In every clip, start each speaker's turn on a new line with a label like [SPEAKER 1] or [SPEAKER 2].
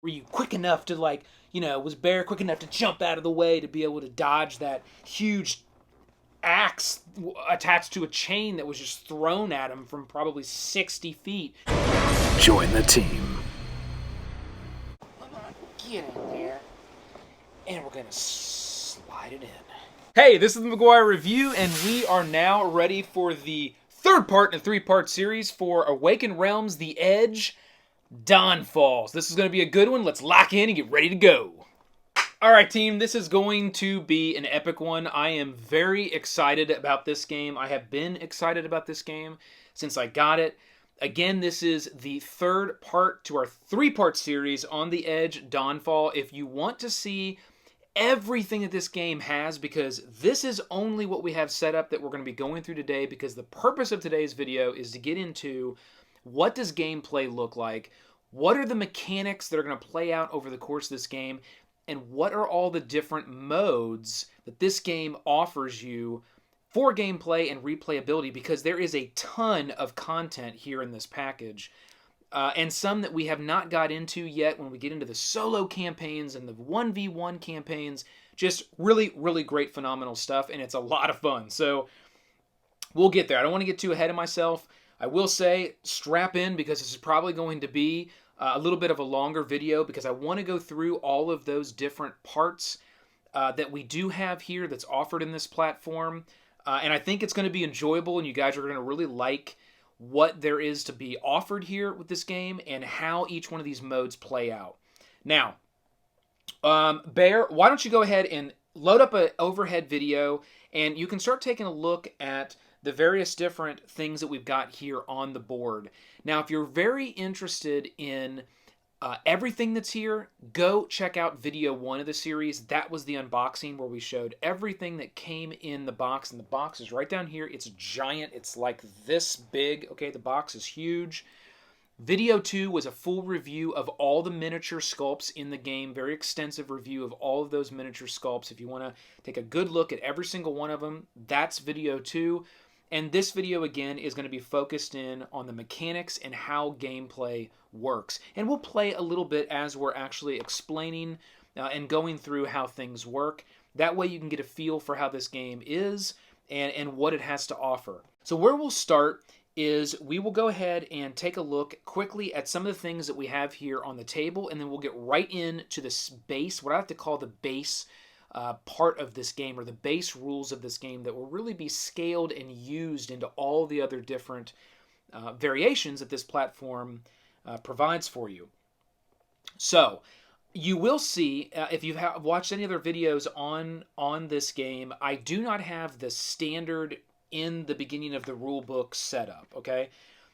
[SPEAKER 1] Were you quick enough to, like, was Bear quick enough to jump out of the way to be able to dodge that huge axe attached to a chain that was just thrown at him from probably 60 feet?
[SPEAKER 2] Join the team.
[SPEAKER 1] Come on, get in there. And we're going to slide it in. Hey, this is the McGuire Review, and we are now ready for the third part in a three-part series for Awaken Realms, The Edge, Dawnfall. This is going to be a good one. Let's lock in and get ready to go. Alright team, this is going to be an epic one. I am very excited about this game. I have been excited about this game since I got it. Again, this is the third part to our three-part series on The Edge, Dawnfall. If you want to see everything that this game has, because this is only what we have set up that we're going to be going through today, because the purpose of today's video is to get into what does gameplay look like, what are the mechanics that are going to play out over the course of this game, and what are all the different modes that this game offers you for gameplay and replayability, because there is a ton of content here in this package. And some that we have not got into yet when we get into the solo campaigns and the 1v1 campaigns. Just really, really great, phenomenal stuff, and it's a lot of fun. So we'll get there. I don't want to get too ahead of myself. I will say, strap in, because this is probably going to be a little bit of a longer video, because I want to go through all of those different parts that we do have here that's offered in this platform. And I think it's going to be enjoyable, and you guys are going to really like what there is to be offered here with this game and how each one of these modes play out. Now, Bear, why don't you go ahead and load up an overhead video, and you can start taking a look at the various different things that we've got here on the board. Now, if you're very interested in everything that's here, go check out video 1 of the series. That was the unboxing where we showed everything that came in the box, and the box is right down here. It's giant. It's like this big. Okay, the box is huge. Video 2 was a full review of all the miniature sculpts in the game. Very extensive review of all of those miniature sculpts. If you want to take a good look at every single one of them, that's video 2. And this video, again, is going to be focused in on the mechanics and how gameplay works. And we'll play a little bit as we're actually explaining and going through how things work. That way you can get a feel for how this game is and what it has to offer. So where we'll start is we will go ahead and take a look quickly at some of the things that we have here on the table, and then we'll get right into the base, what I like to call the base part of this game, or the base rules of this game, that will really be scaled and used into all the other different variations that this platform provides for you. So you will see, if you've watched any other videos on this game, I do not have the standard in the beginning of the rule book setup, okay?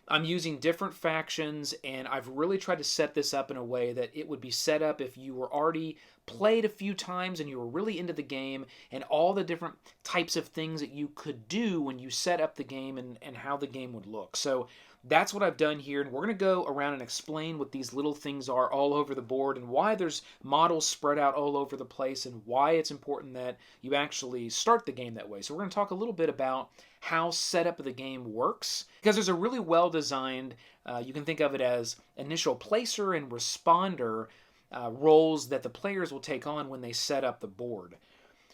[SPEAKER 1] I'm using different factions, and I've really tried to set this up in a way that it would be set up if you were already played a few times and you were really into the game, and all the different types of things that you could do when you set up the game and how the game would look. So that's what I've done here, and we're going to go around and explain what these little things are all over the board, and why there's models spread out all over the place, and why it's important that you actually start the game that way. So we're going to talk a little bit about how setup of the game works, because there's a really well designed, you can think of it as initial placer and responder roles that the players will take on when they set up the board.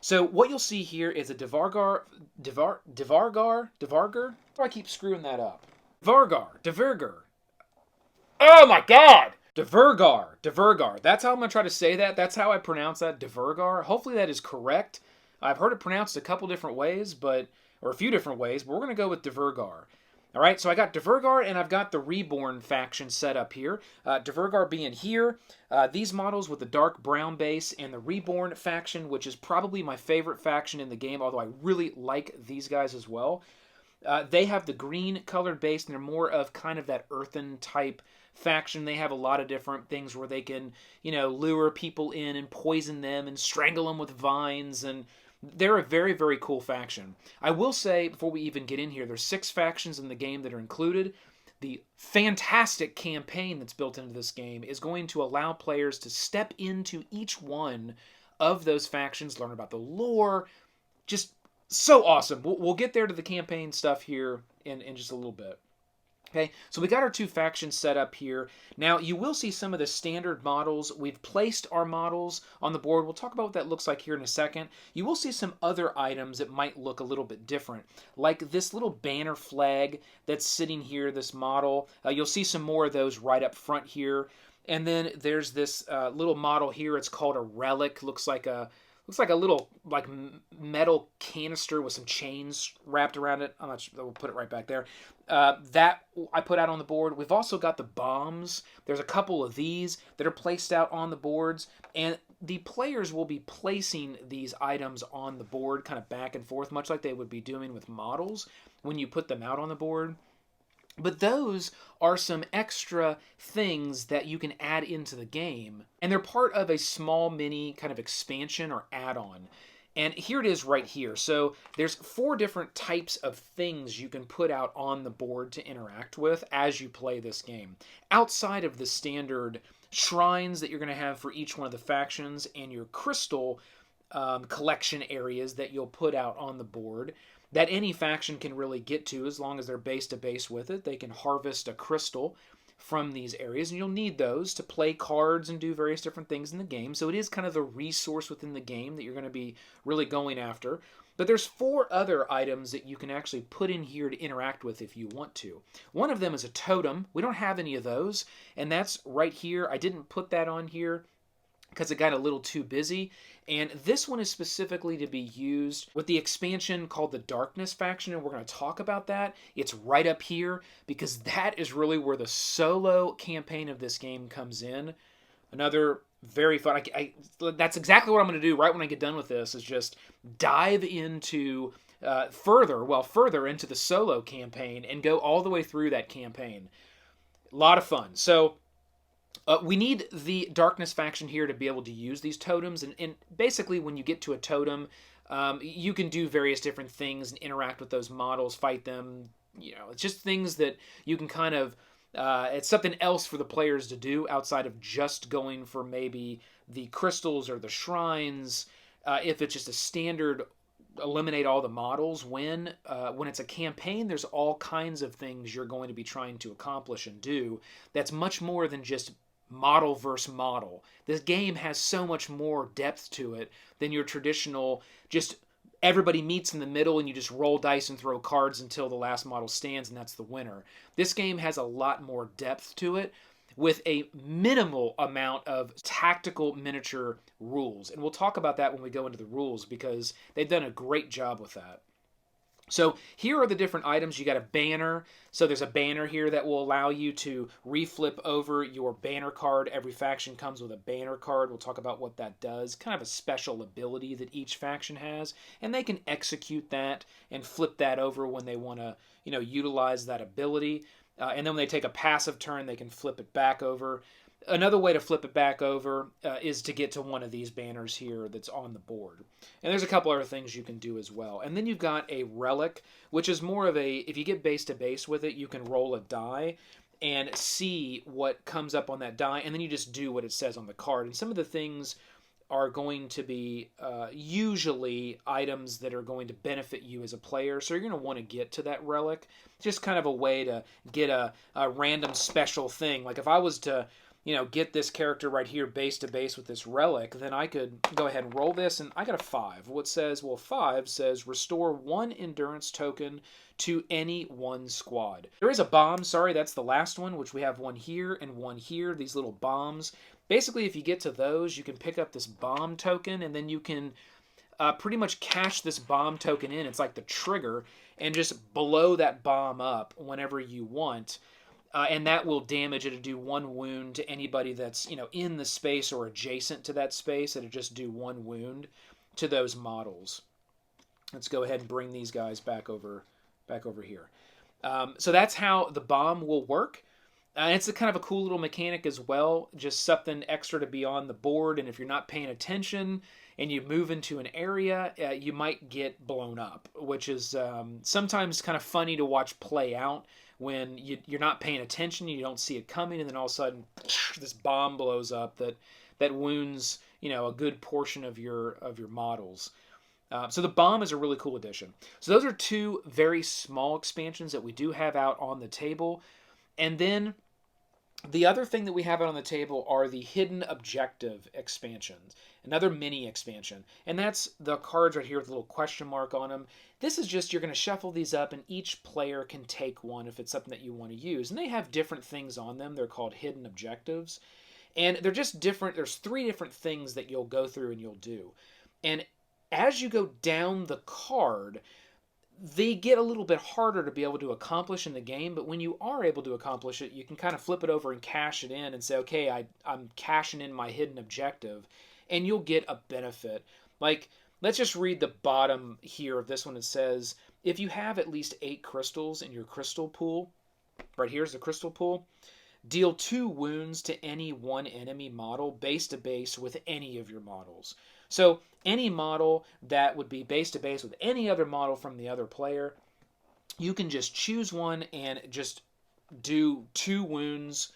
[SPEAKER 1] So what you'll see here is a Devargar. I keep screwing that up. Devargar. Oh my God! Devargar. That's how I'm going to try to say that. That's how I pronounce that, Devargar. Hopefully that is correct. I've heard it pronounced a couple different ways, or a few different ways, but we're going to go with Devargar. All right, so I got Devargar, and I've got the Reborn faction set up here. Devargar being here, these models with the dark brown base, and the Reborn faction, which is probably my favorite faction in the game, although I really like these guys as well. They have the green colored base, and they're more of kind of that earthen type faction. They have a lot of different things where they can, lure people in and poison them and strangle them with vines, and they're a very, very cool faction. I will say, before we even get in here, there's 6 factions in the game that are included. The fantastic campaign that's built into this game is going to allow players to step into each one of those factions, learn about the lore. Just so awesome. We'll get there to the campaign stuff here in just a little bit. Okay, so we got our two factions set up here. Now, you will see some of the standard models. We've placed our models on the board. We'll talk about what that looks like here in a second. You will see some other items that might look a little bit different, like this little banner flag that's sitting here, this model. You'll see some more of those right up front here. And then there's this little model here. It's called a relic. Looks like a little metal canister with some chains wrapped around it. I'm not sure, we'll put it right back there. That I put out on the board. We've also got the bombs. There's a couple of these that are placed out on the boards, and the players will be placing these items on the board kind of back and forth, much like they would be doing with models when you put them out on the board. But those are some extra things that you can add into the game, and they're part of a small mini kind of expansion or add-on. And here it is right here. So there's 4 different types of things you can put out on the board to interact with as you play this game. Outside of the standard shrines that you're going to have for each one of the factions and your crystal collection areas that you'll put out on the board, that any faction can really get to as long as they're base to base with it. They can harvest a crystal from these areas, and you'll need those to play cards and do various different things in the game. So it is kind of the resource within the game that you're going to be really going after. But there's 4 other items that you can actually put in here to interact with if you want to. One of them is a totem. We don't have any of those, and that's right here. I didn't put that on here because it got a little too busy. And this one is specifically to be used with the expansion called the Darkness faction, and we're going to talk about that. It's right up here because that is really where the solo campaign of this game comes in. Another very fun. That's exactly what I'm going to do right when I get done with this, is just dive into further into the solo campaign and go all the way through that campaign. A lot of fun. So we need the Darkness faction here to be able to use these totems, and basically when you get to a totem, you can do various different things and interact with those models, fight them. You know, it's just things that you can kind of, it's something else for the players to do outside of just going for maybe the crystals or the shrines. If it's just a standard eliminate all the models, when it's a campaign, there's all kinds of things you're going to be trying to accomplish and do that's much more than just model versus model. This game has so much more depth to it than your traditional just everybody meets in the middle and you just roll dice and throw cards until the last model stands and that's the winner. This game has a lot more depth to it with a minimal amount of tactical miniature rules. And we'll talk about that when we go into the rules because they've done a great job with that. So here are the different items. You got a banner. So there's a banner here that will allow you to reflip over your banner card. Every faction comes with a banner card. We'll talk about what that does. Kind of a special ability that each faction has. And they can execute that and flip that over when they want to, utilize that ability. And then when they take a passive turn, they can flip it back over. Another way to flip it back over is to get to one of these banners here that's on the board. And there's a couple other things you can do as well. And then you've got a relic, which is more of a, if you get base to base with it, you can roll a die and see what comes up on that die, and then you just do what it says on the card. And some of the things are going to be usually items that are going to benefit you as a player. So you're going to want to get to that relic. It's just kind of a way to get a random special thing. Like if I was to get this character right here base to base with this relic, then I could go ahead and roll this, and I got a 5. What says, 5 says restore 1 endurance token to any one squad. There is a bomb, sorry, that's the last one, which we have one here and one here, these little bombs. Basically, if you get to those, you can pick up this bomb token, and then you can pretty much cash this bomb token in. It's like the trigger, and just blow that bomb up whenever you want. And that will damage it to do 1 wound to anybody that's in the space or adjacent to that space. It'll just do 1 wound to those models. Let's go ahead and bring these guys back over here. So that's how the bomb will work. It's a kind of a cool little mechanic as well, just something extra to be on the board. And if you're not paying attention and you move into an area, you might get blown up, which is sometimes kind of funny to watch play out. When you're not paying attention, you don't see it coming, and then all of a sudden, this bomb blows up that wounds a good portion of your models. So the bomb is a really cool addition. So those are 2 very small expansions that we do have out on the table. And then the other thing that we have out on the table are the hidden objective expansions, another mini expansion. And that's the cards right here with a little question mark on them. This is just, you're going to shuffle these up and each player can take one if it's something that you want to use. And they have different things on them. They're called hidden objectives. And they're just different. There's 3 different things that you'll go through and you'll do. And as you go down the card, they get a little bit harder to be able to accomplish in the game, but when you are able to accomplish it, you can kind of flip it over and cash it in and say, okay, I'm cashing in my hidden objective, and you'll get a benefit. Like, let's just read the bottom here of this one. It says, if you have at least 8 crystals in your crystal pool, right here's the crystal pool, deal 2 wounds to any one enemy model base to base with any of your models. So any model that would be base to base with any other model from the other player, you can just choose one and just do 2 wounds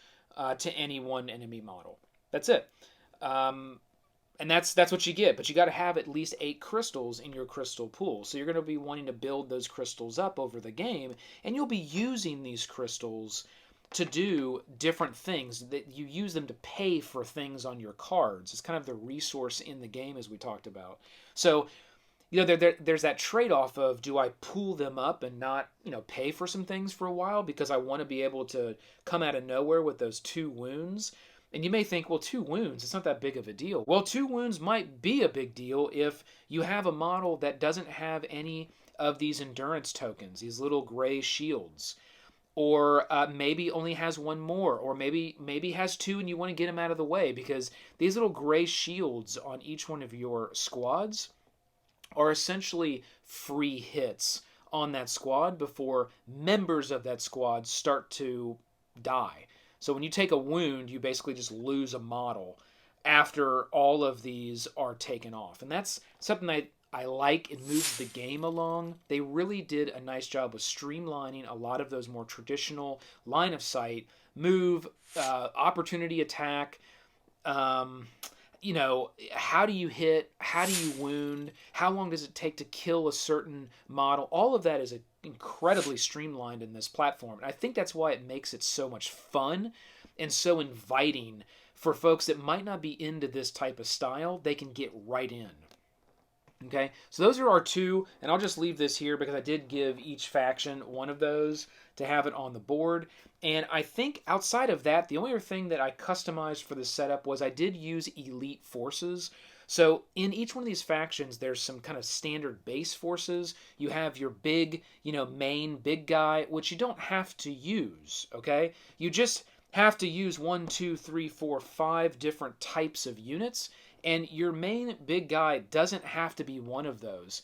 [SPEAKER 1] to any one enemy model. That's it. And that's what you get. But you got to have at least 8 crystals in your crystal pool. So you're going to be wanting to build those crystals up over the game, and you'll be using these crystals to do different things. That you use them to pay for things on your cards. It's kind of the resource in the game, as we talked about. So, there's that trade-off of, do I pool them up and not, pay for some things for a while because I want to be able to come out of nowhere with those 2 wounds? And you may think, well, 2 wounds, it's not that big of a deal. Well, 2 wounds might be a big deal if you have a model that doesn't have any of these endurance tokens, these little gray shields. Or maybe only has 1 more, or maybe has 2 and you want to get them out of the way, because these little gray shields on each one of your squads are essentially free hits on that squad before members of that squad start to die. So when you take a wound, you basically just lose a model after all of these are taken off. And that's something I like. It moves the game along. They really did a nice job of streamlining a lot of those more traditional line of sight, move, opportunity attack, how do you hit, how do you wound, how long does it take to kill a certain model. All of that is incredibly streamlined in this platform. And I think that's why it makes it so much fun and so inviting for folks that might not be into this type of style. They can get right in. Okay, so those are our 2, and I'll just leave this here because I did give each faction one of those to have it on the board. And I think outside of that, the only other thing that I customized for this setup was I did use elite forces. So in each one of these factions, there's some kind of standard base forces. You have your big, main big guy, which you don't have to use, okay? You just have to use 1, 2, 3, 4, 5 different types of units. And your main big guy doesn't have to be one of those.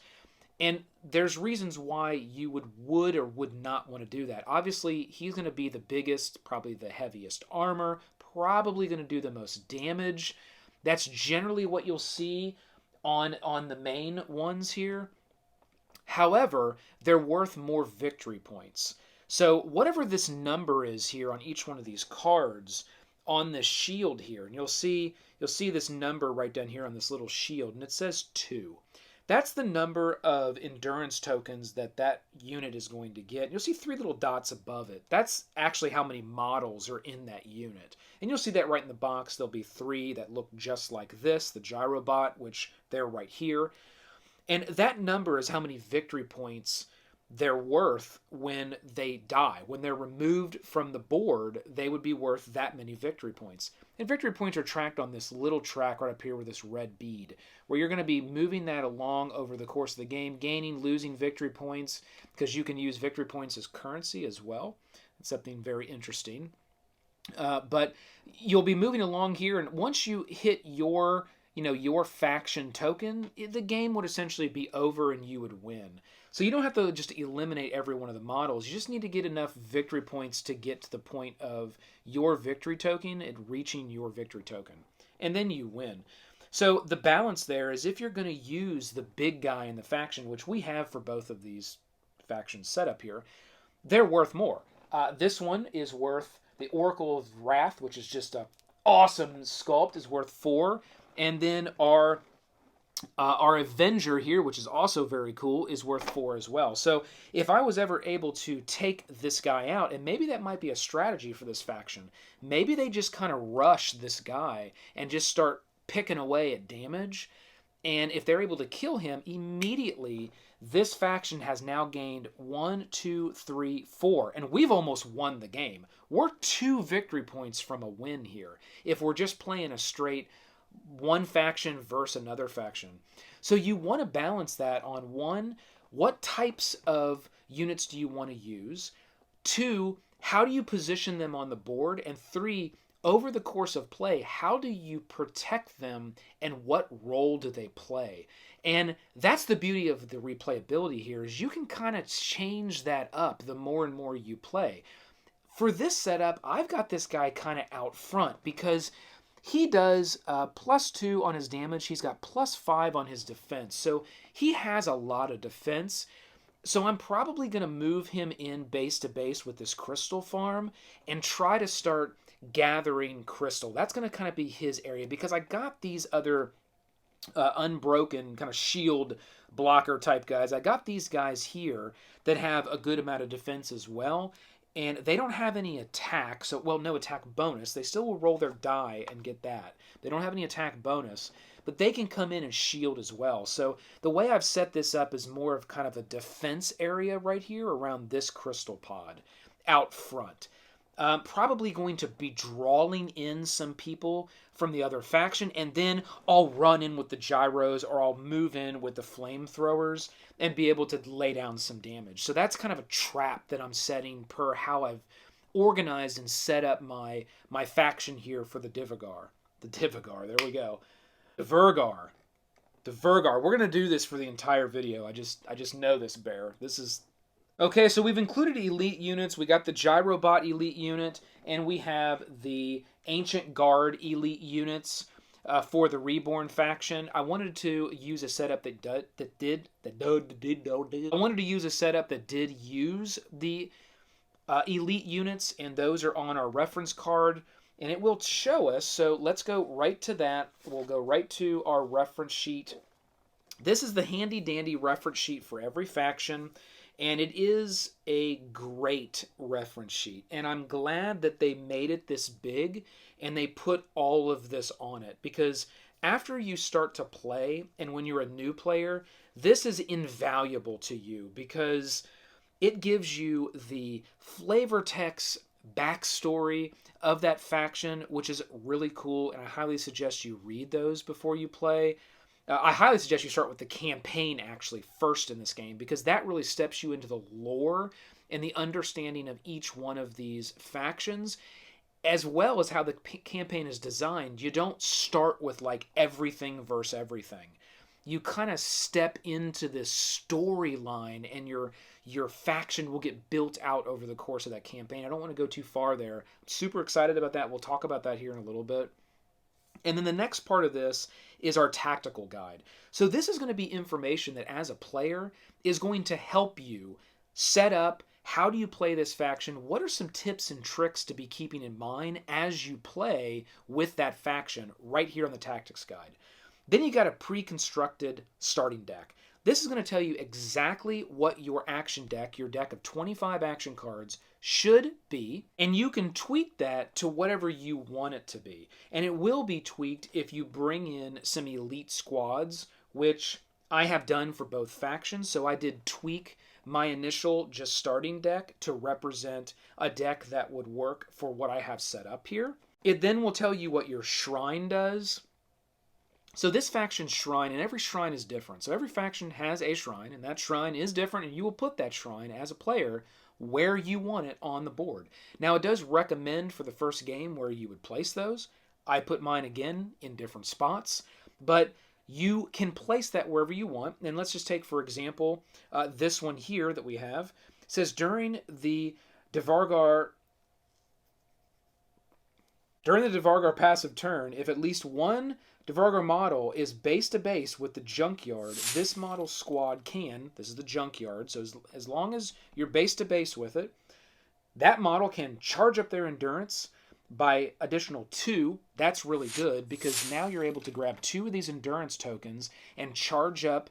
[SPEAKER 1] And there's reasons why you would or would not want to do that. Obviously, he's going to be the biggest, probably the heaviest armor, probably going to do the most damage. That's generally what you'll see on the main ones here. However, they're worth more victory points. So whatever this number is here on each one of these cards, on this shield here, and you'll see this number right down here on this little shield, and it says 2. That's the number of endurance tokens that unit is going to get. You'll see 3 little dots above it. That's actually how many models are in that unit. And you'll see that right in the box. There'll be 3 that look just like this, the Gyrobot, which they're right here. And that number is how many victory points they're worth when they die. When they're removed from the board, they would be worth that many victory points. And victory points are tracked on this little track right up here with this red bead, where you're going to be moving that along over the course of the game, gaining, losing victory points, because you can use victory points as currency as well. It's something very interesting. But you'll be moving along here, and once you hit your faction token, the game would essentially be over and you would win. So you don't have to just eliminate every one of the models. You just need to get enough victory points to get to the point of your victory token and reaching your victory token. And then you win. So the balance there is, if you're going to use the big guy in the faction, which we have for both of these factions set up here, they're worth more. This one is worth, the Oracle of Wrath, which is just a awesome sculpt, is worth 4. And then our Our Avenger here, which is also very cool, is worth 4 as well. So if I was ever able to take this guy out, and maybe that might be a strategy for this faction, maybe they just kind of rush this guy and just start picking away at damage. And if they're able to kill him immediately, this faction has now gained 1, 2, 3, 4. And we've almost won the game. We're 2 victory points from a win here if we're just playing a straight one faction versus another faction. So you want to balance that on 1, what types of units do you want to use? 2, how do you position them on the board? And 3, over the course of play, how do you protect them and what role do they play? And that's the beauty of the replayability here, is you can kind of change that up the more and more you play. For this setup, I've got this guy kind of out front because he does +2 on his damage. He's got +5 on his defense. So he has a lot of defense. So I'm probably going to move him in base to base with this crystal farm and try to start gathering crystal. That's going to kind of be his area because I got these other unbroken kind of shield blocker type guys. I got these guys here that have a good amount of defense as well. And they don't have any attack, so, well, no attack bonus. They still will roll their die and get that. They don't have any attack bonus, but they can come in and shield as well. So the way I've set this up is more of kind of a defense area right here around this crystal pod out front. Probably going to be drawing in some people from the other faction, and then I'll run in with the gyros or I'll move in with the flamethrowers and be able to lay down some damage. So that's kind of a trap that I'm setting per how I've organized and set up my faction here for the Divagar. The Divagar, there we go. The Virgar. The Virgar. We're going to do this for the entire video. I just know this bear. This is... Okay, so we've included elite units. We got the Gyrobot elite unit, and we have the Ancient Guard elite units for the Reborn faction. I wanted to use a setup that did use the elite units, and those are on our reference card, and it will show us. So let's go right to that. We'll go right to our reference sheet. This is the handy dandy reference sheet for every faction. And it is a great reference sheet. And I'm glad that they made it this big and they put all of this on it. Because after you start to play, and when you're a new player, this is invaluable to you because it gives you the flavor text backstory of that faction, which is really cool. And I highly suggest you read those before you play. I highly suggest you start with the campaign actually first in this game because that really steps you into the lore and the understanding of each one of these factions, as well as how the campaign is designed. You don't start with like everything versus everything. You kind of step into this storyline and your faction will get built out over the course of that campaign. I don't want to go too far there. I'm super excited about that. We'll talk about that here in a little bit. And then the next part of this is our tactical guide. So this is going to be information that as a player is going to help you set up how do you play this faction, what are some tips and tricks to be keeping in mind as you play with that faction right here on the tactics guide. Then you got a pre-constructed starting deck. This is going to tell you exactly what your action deck, your deck of 25 action cards, should be, and you can tweak that to whatever you want it to be. And it will be tweaked if you bring in some elite squads, which I have done for both factions. So I did tweak my initial just starting deck to represent a deck that would work for what I have set up here. It then will tell you what your shrine does. So this faction's shrine, and every shrine is different. So every faction has a shrine, and that shrine is different, and you will put that shrine as a player where you want it on the board. Now, it does recommend for the first game where you would place those. I put mine again in different spots, but you can place that wherever you want. And let's just take, for example, this one here that we have. It says during the Divargar passive turn, if at least one Divargar model is base to base with the junkyard, this model squad can, this is the junkyard, so as long as you're base to base with it, that model can charge up their endurance, by additional 2. That's really good because now you're able to grab 2 of these endurance tokens and charge up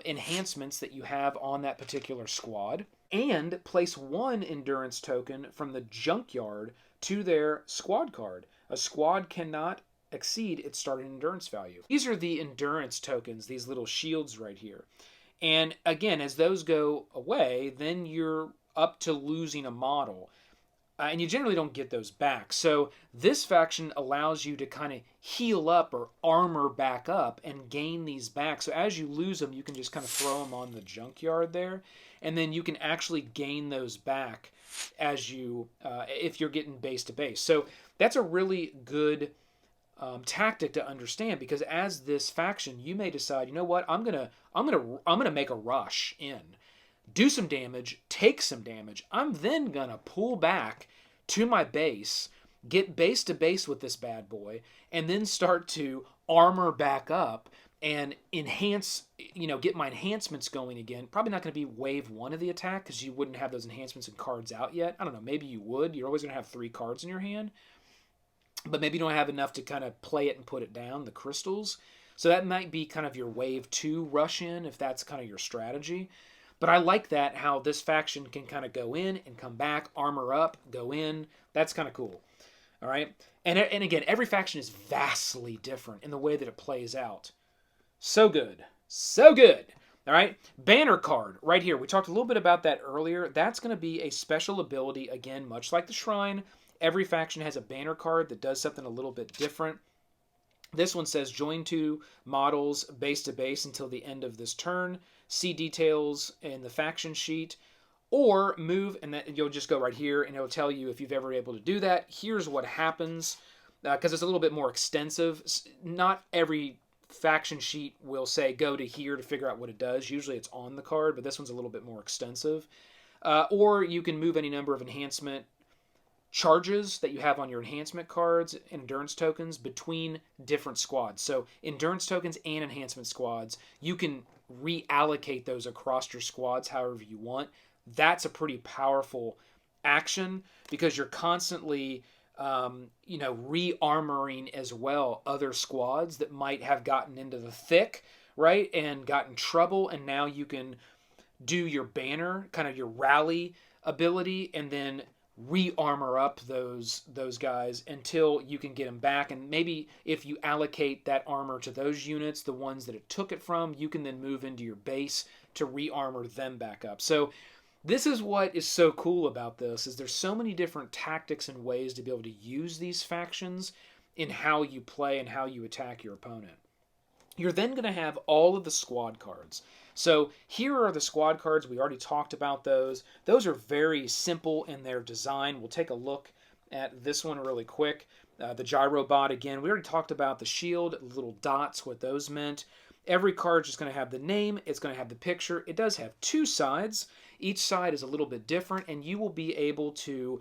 [SPEAKER 1] enhancements that you have on that particular squad, and place 1 endurance token from the junkyard to their squad card. A squad cannot exceed its starting endurance value. These are the endurance tokens, these little shields right here. And again, as those go away, then you're up to losing a model. And you generally don't get those back. So this faction allows you to kind of heal up or armor back up and gain these back. So as you lose them, you can just kind of throw them on the junkyard there. And then you can actually gain those back as you, if you're getting base to base. So that's a really good tactic to understand, because as this faction, you may decide, you know what, I'm gonna make a rush in, do some damage, take some damage. I'm then gonna pull back to my base, get base to base with this bad boy, and then start to armor back up and enhance, get my enhancements going again. Probably not going to be wave 1 of the attack because you wouldn't have those enhancements and cards out yet. I don't know, maybe you would. You're always going to have 3 cards in your hand, but maybe you don't have enough to kind of play it and put it down, the crystals. So that might be kind of your wave 2 rush in, if that's kind of your strategy. But I like that, how this faction can kind of go in and come back, armor up, go in. That's kind of cool. All right. And again, every faction is vastly different in the way that it plays out. So good. So good. All right. Banner card right here. We talked a little bit about that earlier. That's going to be a special ability. Again, much like the Shrine, every faction has a banner card that does something a little bit different. This one says join 2 models base to base until the end of this turn. See details in the faction sheet, or move, and then you'll just go right here and it'll tell you if you've ever able to do that. Here's what happens, because it's a little bit more extensive. Not every faction sheet will say go to here to figure out what it does. Usually it's on the card, but this one's a little bit more extensive. Or you can move any number of enhancement charges that you have on your enhancement cards, endurance tokens, between different squads. So endurance tokens and enhancement squads, you can reallocate those across your squads however you want. That's a pretty powerful action because you're constantly re-armoring as well other squads that might have gotten into the thick, right, and got in trouble, and now you can do your banner, kind of your rally ability, and then re-armor up those guys until you can get them back. And maybe if you allocate that armor to those units, the ones that it took it from, you can then move into your base to re-armor them back up. So this is what is so cool about this, is there's so many different tactics and ways to be able to use these factions in how you play and how you attack your opponent. You're then going to have all of the squad cards. So here are the squad cards. We already talked about those. Those are very simple in their design. We'll take a look at this one really quick. The Gyrobot, again, we already talked about the shield, little dots, what those meant. Every card is just going to have the name. It's going to have the picture. It does have 2 sides. Each side is a little bit different, and you will be able to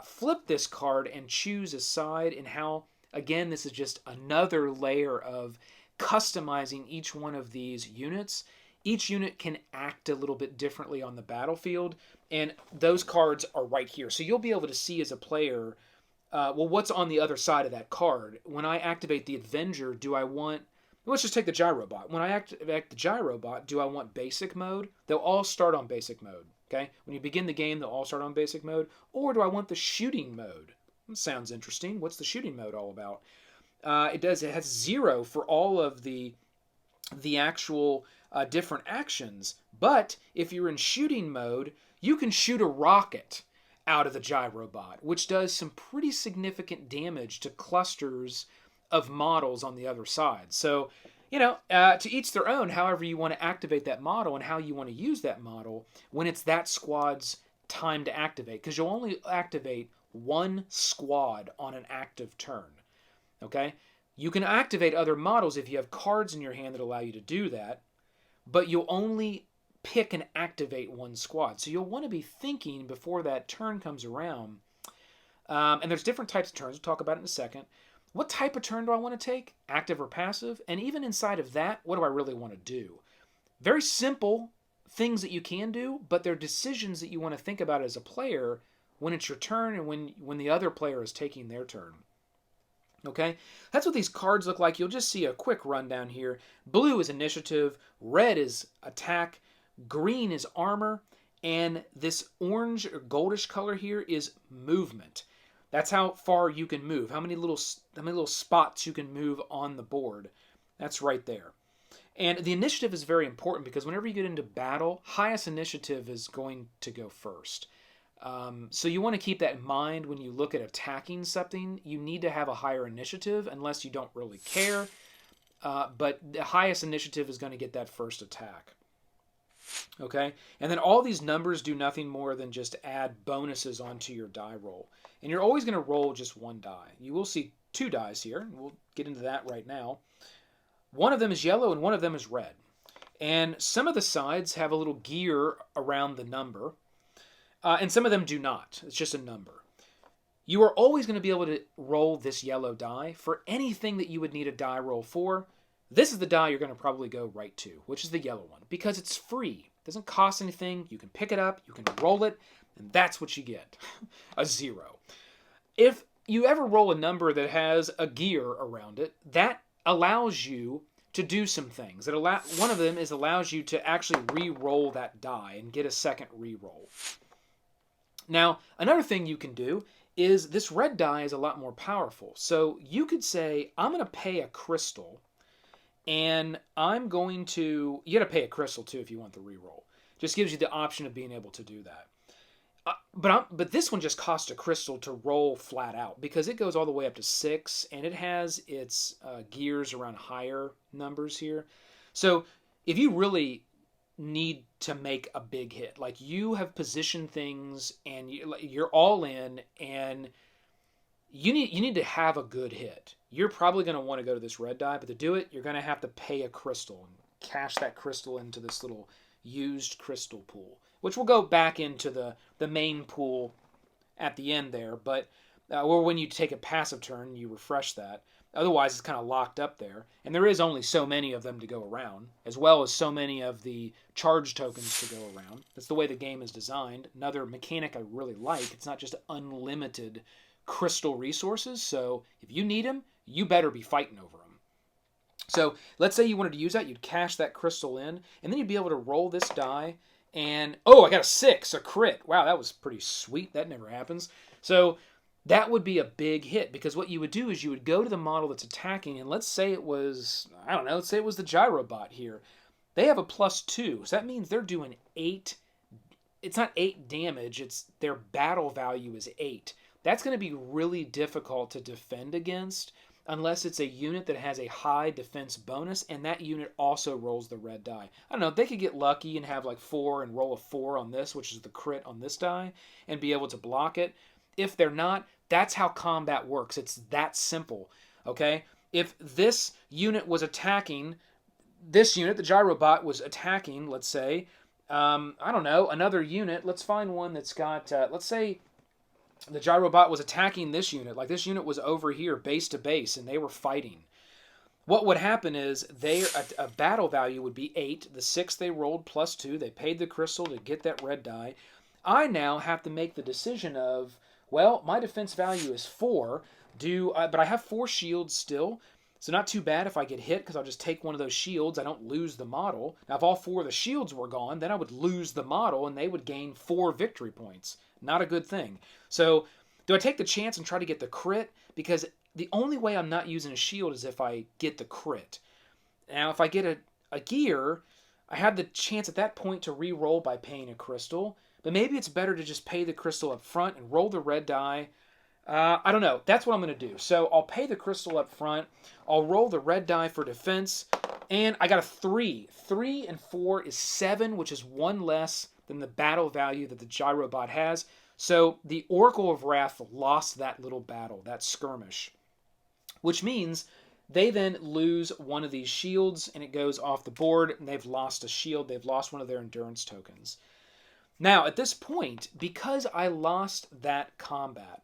[SPEAKER 1] flip this card and choose a side, and how, again, this is just another layer of customizing each one of these units. Each unit can act a little bit differently on the battlefield, and those cards are right here. So you'll be able to see as a player, what's on the other side of that card. When I activate the Avenger, do I want... Let's just take the Gyrobot. When I activate the Gyrobot, do I want basic mode? They'll all start on basic mode, okay? When you begin the game, they'll all start on basic mode. Or do I want the shooting mode? That sounds interesting. What's the shooting mode all about? It has 0 for all of the actual different actions. But if you're in shooting mode, you can shoot a rocket out of the Gyrobot, which does some pretty significant damage to clusters of models on the other side. So, to each their own, however you want to activate that model and how you want to use that model when it's that squad's time to activate, because you'll only activate 1 squad on an active turn. Okay? You can activate other models if you have cards in your hand that allow you to do that, but you'll only pick and activate 1 squad. So you'll want to be thinking before that turn comes around. And there's different types of turns. We'll talk about it in a second. What type of turn do I want to take? Active or passive? And even inside of that, what do I really want to do? Very simple things that you can do, but they're decisions that you want to think about as a player. when it's your turn and when the other player is taking their turn. Okay, that's what these cards look like. You'll just see a quick rundown here. Blue is initiative, red is attack, green is armor, and this orange or goldish color here is movement. That's how far you can move, how many little spots you can move on the board. That's right there. And the initiative is very important because whenever you get into battle, highest initiative is going to go first. So you want to keep that in mind when you look at attacking something. You need to have a higher initiative unless you don't really care. But the highest initiative is going to get that first attack. Okay? And then all these numbers do nothing more than just add bonuses onto your die roll. And you're always going to roll just one die. You will see 2 dice here. We'll get into that right now. One of them is yellow and one of them is red. And some of the sides have a little gear around the number. And some of them do not. It's just a number. You are always going to be able to roll this yellow die for anything that you would need a die roll for. This is the die you're going to probably go right to, which is the yellow one, because it's free. It doesn't cost anything. You can pick it up, you can roll it, and that's what you get. A 0. If you ever roll a number that has a gear around it, that allows you to do some things. One of them allows you to actually re-roll that die and get a second re-roll. Now, another thing you can do is this red die is a lot more powerful. So you could say, I'm going to pay a crystal, and I'm going to... You got to pay a crystal, too, if you want the reroll. Just gives you the option of being able to do that. But this one just costs a crystal to roll flat out, because it goes all the way up to 6, and it has its gears around higher numbers here. So if you really need to make a big hit, like you have positioned things and you're all in and you need to have a good hit, you're probably going to want to go to this red die, but to do it you're going to have to pay a crystal and cash that crystal into this little used crystal pool, which will go back into the main pool at the end there, but or when you take a passive turn you refresh that. Otherwise, it's kind of locked up there. And there is only so many of them to go around, as well as so many of the charge tokens to go around. That's the way the game is designed. Another mechanic I really like. It's not just unlimited crystal resources. So if you need them, you better be fighting over them. So let's say you wanted to use that. You'd cash that crystal in, and then you'd be able to roll this die. And, oh, I got a 6, a crit. Wow, that was pretty sweet. That never happens. So that would be a big hit, because what you would do is you would go to the model that's attacking, and let's say it was, I don't know, let's say it was the Gyrobot here. They have a +2, so that means they're doing 8. It's not 8 damage, it's their battle value is 8. That's going to be really difficult to defend against unless it's a unit that has a high defense bonus, and that unit also rolls the red die. I don't know, they could get lucky and have like 4 and roll a 4 on this, which is the crit on this die, and be able to block it. If they're not, that's how combat works. It's that simple, okay? If this unit was attacking, this unit, the Gyrobot, was attacking, let's say, I don't know, another unit. Let's find one that's got, let's say the Gyrobot was attacking this unit. Like this unit was over here, base to base, and they were fighting. What would happen is a battle value would be 8. The 6 they rolled +2. They paid the crystal to get that red die. I now have to make the decision of, well, my defense value is 4, but I have 4 shields still, so not too bad if I get hit, because I'll just take one of those shields. I don't lose the model. Now, if all 4 of the shields were gone, then I would lose the model, and they would gain 4 victory points. Not a good thing. So, do I take the chance and try to get the crit? Because the only way I'm not using a shield is if I get the crit. Now, if I get a gear, I have the chance at that point to re-roll by paying a crystal. But maybe it's better to just pay the crystal up front and roll the red die. I don't know. That's what I'm going to do. So I'll pay the crystal up front. I'll roll the red die for defense. And I got a 3. 3 and 4 is 7, which is 1 less than the battle value that the Gyrobot has. So the Oracle of Wrath lost that little battle, that skirmish. Which means they then lose one of these shields, and it goes off the board, and they've lost a shield. They've lost one of their endurance tokens. Now, at this point, because I lost that combat,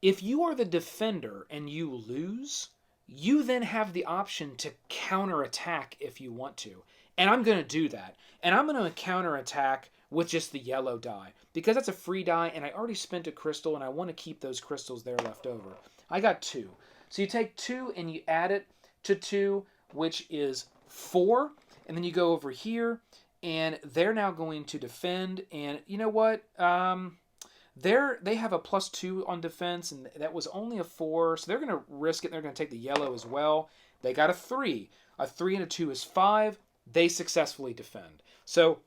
[SPEAKER 1] if you are the defender and you lose, you then have the option to counterattack if you want to. And I'm going to do that. And I'm going to counterattack with just the yellow die. Because that's a free die, and I already spent a crystal, and I want to keep those crystals there left over. I got 2. So you take 2 and you add it to 2, which is 4. And then you go over here, and they're now going to defend. And you know what? They have a +2 on defense, and that was only a 4. So they're going to risk it. They're going to take the yellow as well. They got a 3. A 3 and a 2 is 5. They successfully defend. So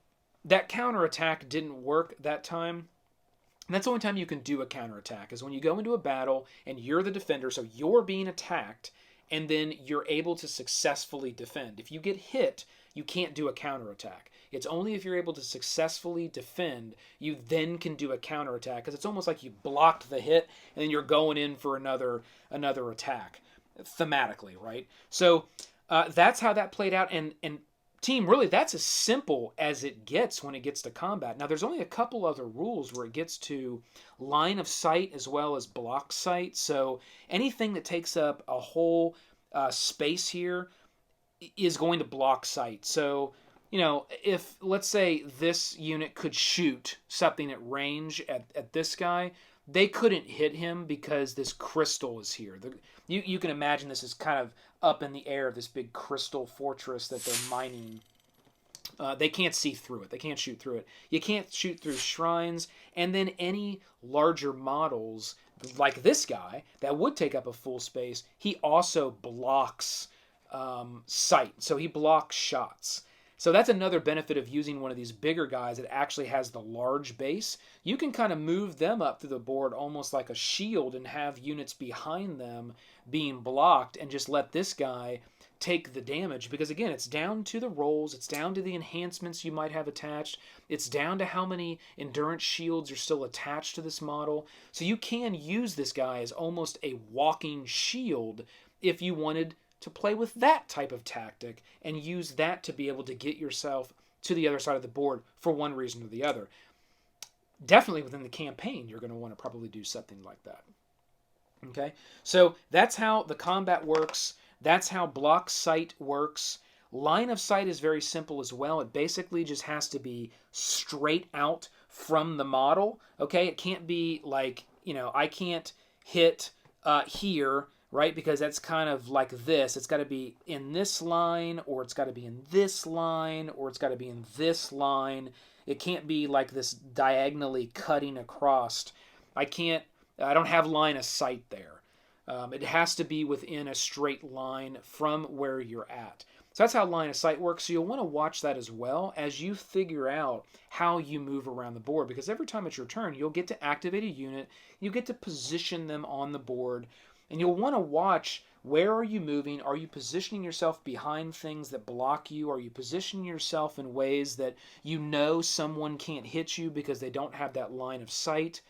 [SPEAKER 1] that counterattack didn't work that time. And that's the only time you can do a counterattack, is when you go into a battle and you're the defender, so you're being attacked, and then you're able to successfully defend. If you get hit, you can't do a counterattack. It's only if you're able to successfully defend, you then can do a counterattack, because it's almost like you blocked the hit, and then you're going in for another attack, thematically, right? So that's how that played out, and team, really, that's as simple as it gets when it gets to combat. Now, there's only a couple other rules where it gets to line of sight as well as block sight. So anything that takes up a whole space here is going to block sight. So, you know, if, let's say, this unit could shoot something at range at this guy, they couldn't hit him because this crystal is here. You can imagine this is kind of up in the air, this big crystal fortress that they're mining. They can't see through it. They can't shoot through it. You can't shoot through shrines. And then any larger models, like this guy, that would take up a full space, he also blocks sight. So he blocks shots. So that's another benefit of using one of these bigger guys that actually has the large base. You can kind of move them up through the board almost like a shield and have units behind them being blocked, and just let this guy take the damage. Because again, it's down to the rolls, it's down to the enhancements you might have attached, it's down to how many endurance shields are still attached to this model. So you can use this guy as almost a walking shield if you wanted to play with that type of tactic and use that to be able to get yourself to the other side of the board for one reason or the other. Definitely within the campaign, you're going to want to probably do something like that. Okay, so that's how the combat works. That's how block sight works. Line of sight is very simple as well. It basically just has to be straight out from the model. Okay, it can't be like, you know, I can't hit here, right? Because that's kind of like this. It's got to be in this line, or it's got to be in this line, or it's got to be in this line. It can't be like this diagonally cutting across. I don't have line of sight there. It has to be within a straight line from where you're at. So that's how line of sight works. So you'll want to watch that as well as you figure out how you move around the board, because every time it's your turn, you'll get to activate a unit, you get to position them on the board, and you'll want to watch, where are you moving? Are you positioning yourself behind things that block you? Are you positioning yourself in ways that you know someone can't hit you because they don't have that line of sight?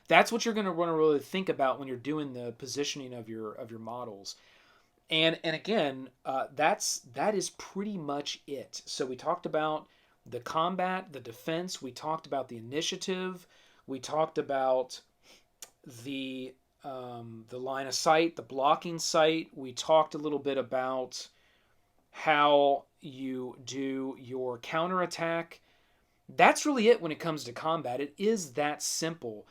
[SPEAKER 1] That's what you're going to want to really think about when you're doing the positioning of your models. And again, that is pretty much it. So we talked about the combat, the defense. We talked about the initiative. We talked about the line of sight, the blocking sight. We talked a little bit about how you do your counterattack. That's really it when it comes to combat. It is that simple.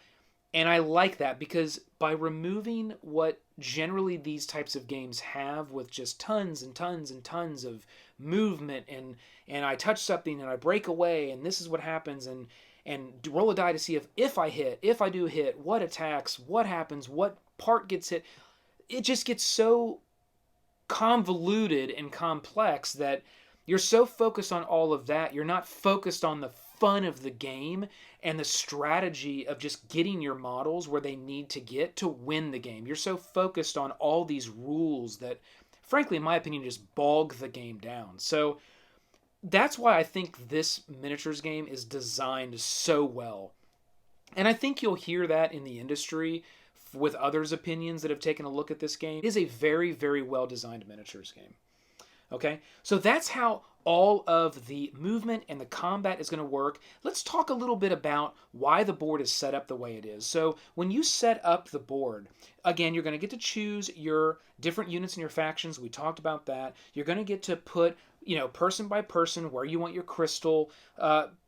[SPEAKER 1] And I like that, because by removing what generally these types of games have, with just tons and tons and tons of movement, and I touch something and I break away and this is what happens, and roll a die to see if I hit, if I do hit, what attacks, what happens, what part gets hit. It just gets so convoluted and complex that you're so focused on all of that, you're not focused on the fun of the game and the strategy of just getting your models where they need to get to win the game. You're so focused on all these rules that, frankly, in my opinion, just bog the game down. So that's why I think this miniatures game is designed so well. And I think you'll hear that in the industry with others' opinions that have taken a look at this game. It is a very, very well-designed miniatures game. Okay, so that's how all of the movement and the combat is going to work. Let's talk a little bit about why the board is set up the way it is. So when you set up the board, again, you're going to get to choose your different units in your factions. We talked about that. You're going to get to put you know, person by person, where you want your crystal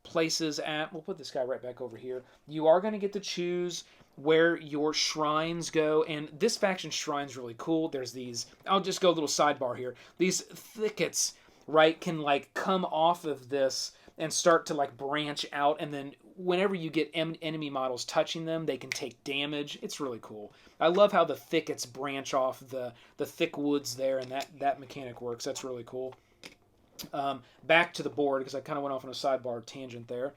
[SPEAKER 1] places at. We'll put this guy right back over here. You are going to get to choose where your shrines go, and this faction shrine's really cool. There's these, I'll just go a little sidebar here. These thickets, right, can like come off of this and start to like branch out, and then whenever you get enemy models touching them, they can take damage. It's really cool. I love how the thickets branch off the thick woods there, and that mechanic works. That's really cool. Back to the board, because I kind of went off on a sidebar tangent there.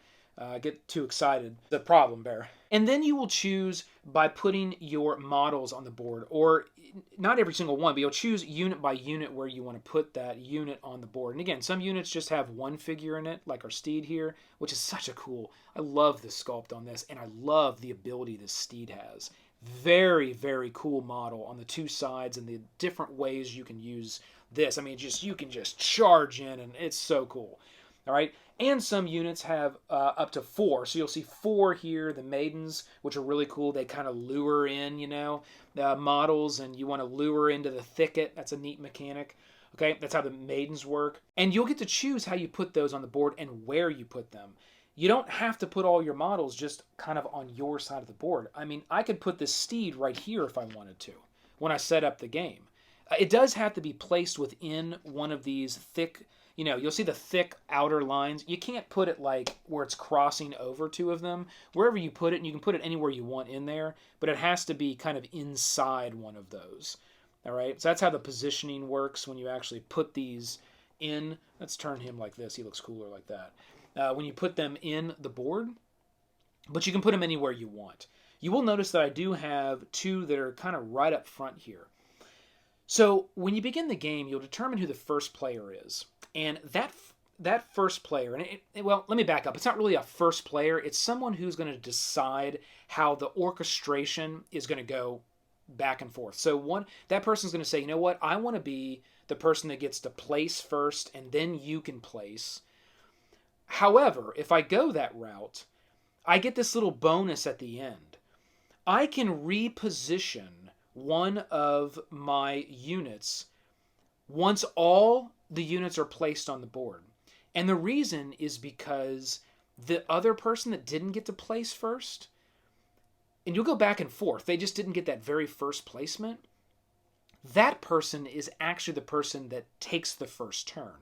[SPEAKER 1] Get too excited. The problem, Bear. And then you will choose by putting your models on the board, or not every single one, but you'll choose unit by unit where you want to put that unit on the board. And again, some units just have one figure in it, like our steed here, which is such a cool, I love the sculpt on this, and I love the ability this steed has. Very, very cool model on the two sides and the different ways you can use this. I mean, you can just charge in, and it's so cool. All right, and some units have up to 4. So you'll see 4 here, the maidens, which are really cool. They kind of lure in, you know, models, and you want to lure into the thicket. That's a neat mechanic. Okay, that's how the maidens work. And you'll get to choose how you put those on the board and where you put them. You don't have to put all your models just kind of on your side of the board. I mean, I could put this steed right here if I wanted to when I set up the game. It does have to be placed within one of these thick, you know, you'll see the thick outer lines. You can't put it like where it's crossing over 2 of them. Wherever you put it, and you can put it anywhere you want in there, but it has to be kind of inside one of those. All right, so that's how the positioning works when you actually put these in. Let's turn him like this. He looks cooler like that. When you put them in the board, but you can put them anywhere you want. You will notice that I do have 2 that are kind of right up front here. So when you begin the game, you'll determine who the first player is. And that first player, and well, let me back up. It's not really a first player. It's someone who's going to decide how the orchestration is going to go back and forth. So that person's going to say, you know what, I want to be the person that gets to place first, and then you can place. However, if I go that route, I get this little bonus at the end. I can reposition one of my units once all the units are placed on the board. And the reason is because the other person that didn't get to place first, and you'll go back and forth, they just didn't get that very first placement, that person is actually the person that takes the first turn.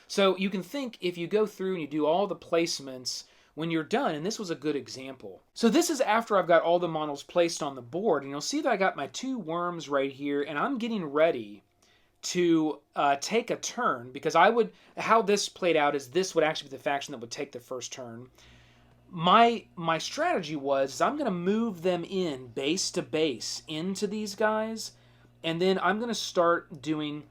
[SPEAKER 1] So you can think, if you go through and you do all the placements, when you're done, and this was a good example. So this is after I've got all the models placed on the board, and you'll see that I got my 2 worms right here, and I'm getting ready to take a turn, because how this played out is this would actually be the faction that would take the first turn. My strategy was I'm going to move them in base to base into these guys, and then I'm going to start doing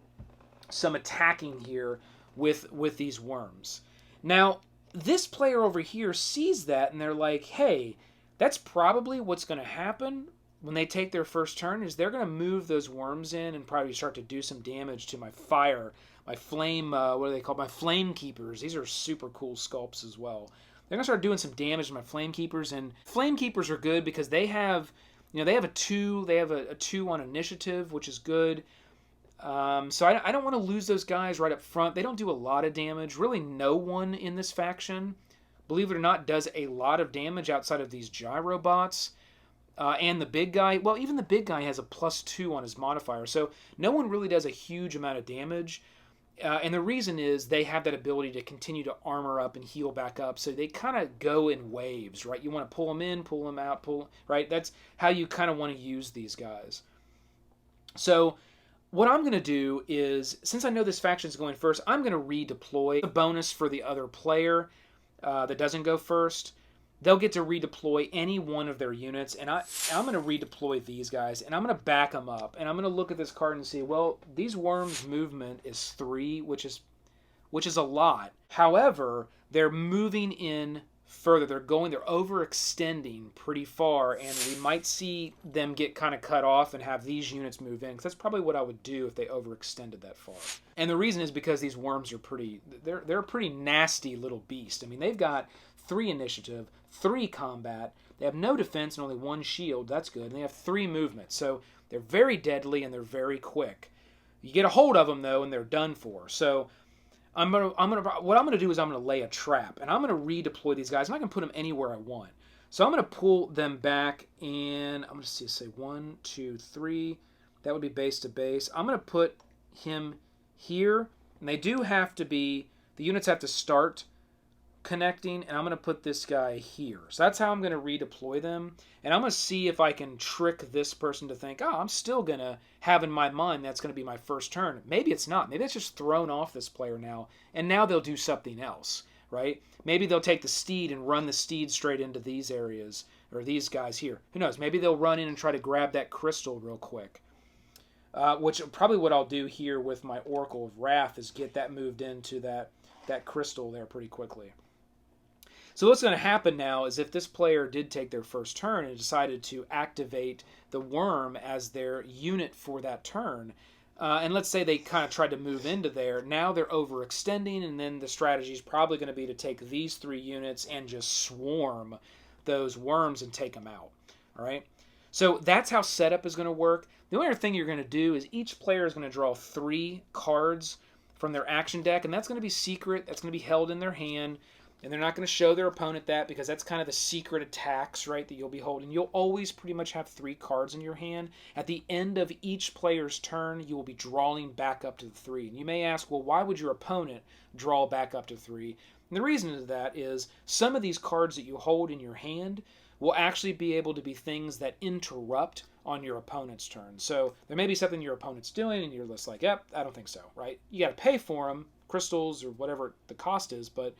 [SPEAKER 1] some attacking here with these worms. Now, this player over here sees that, and they're like, hey, that's probably what's going to happen when they take their first turn, is they're going to move those worms in and probably start to do some damage to my fire, my flame, what are they called? My flame keepers. These are super cool sculpts as well. They're going to start doing some damage to my flame keepers, and flame keepers are good because they have, you know, they have a 2 on initiative, which is good. So I don't want to lose those guys right up front. They don't do a lot of damage. Really no one in this faction, believe it or not, does a lot of damage outside of these gyro bots. And the big guy, well, even the big guy has a +2 on his modifier. So no one really does a huge amount of damage. And the reason is they have that ability to continue to armor up and heal back up. So they kind of go in waves, right? You want to pull them in, pull them out, right? That's how you kind of want to use these guys. So what I'm going to do is, since I know this faction is going first, I'm going to redeploy. A bonus for the other player that doesn't go first. They'll get to redeploy any one of their units, and I'm going to redeploy these guys, and I'm going to back them up, and I'm going to look at this card and see, well, these worms' movement is 3, which is a lot. However, they're moving in further. They're overextending pretty far, and we might see them get kind of cut off and have these units move in, because that's probably what I would do if they overextended that far. And the reason is because these worms are they're a pretty nasty little beast. I mean, they've got 3 initiative, 3 combat, they have no defense and only 1 shield, that's good, and they have 3 movement, so they're very deadly and they're very quick. You get a hold of them, though, and they're done for. So what I'm gonna do is I'm gonna lay a trap, and I'm gonna redeploy these guys, and I can put them anywhere I want. So I'm gonna pull them back, and I'm gonna say 1, 2, 3. That would be base to base. I'm gonna put him here, and they do have to be, the units have to start connecting, and I'm going to put this guy here. So that's how I'm going to redeploy them, and I'm going to see if I can trick this person to think, oh, I'm still going to have in my mind that's going to be my first turn. Maybe it's not. Maybe it's just thrown off this player now, and now they'll do something else, right? Maybe they'll take the steed and run the steed straight into these areas, or these guys here. Who knows? Maybe they'll run in and try to grab that crystal real quick. Which probably what I'll do here with my Oracle of Wrath is get that moved into that crystal there pretty quickly. So what's going to happen now is if this player did take their first turn and decided to activate the worm as their unit for that turn, and let's say they kind of tried to move into there, now they're overextending, and then the strategy is probably going to be to take these 3 units and just swarm those worms and take them out. All right? So that's how setup is going to work. The only other thing you're going to do is each player is going to draw 3 cards from their action deck, and that's going to be secret. That's going to be held in their hand. And they're not going to show their opponent that because that's kind of the secret attacks, right, that you'll be holding. You'll always pretty much have 3 cards in your hand. At the end of each player's turn, you will be drawing back up to the 3. And you may ask, well, why would your opponent draw back up to 3? And the reason to that is some of these cards that you hold in your hand will actually be able to be things that interrupt on your opponent's turn. So there may be something your opponent's doing, and you're just like, yep, I don't think so, right? You got to pay for them, crystals or whatever the cost is, but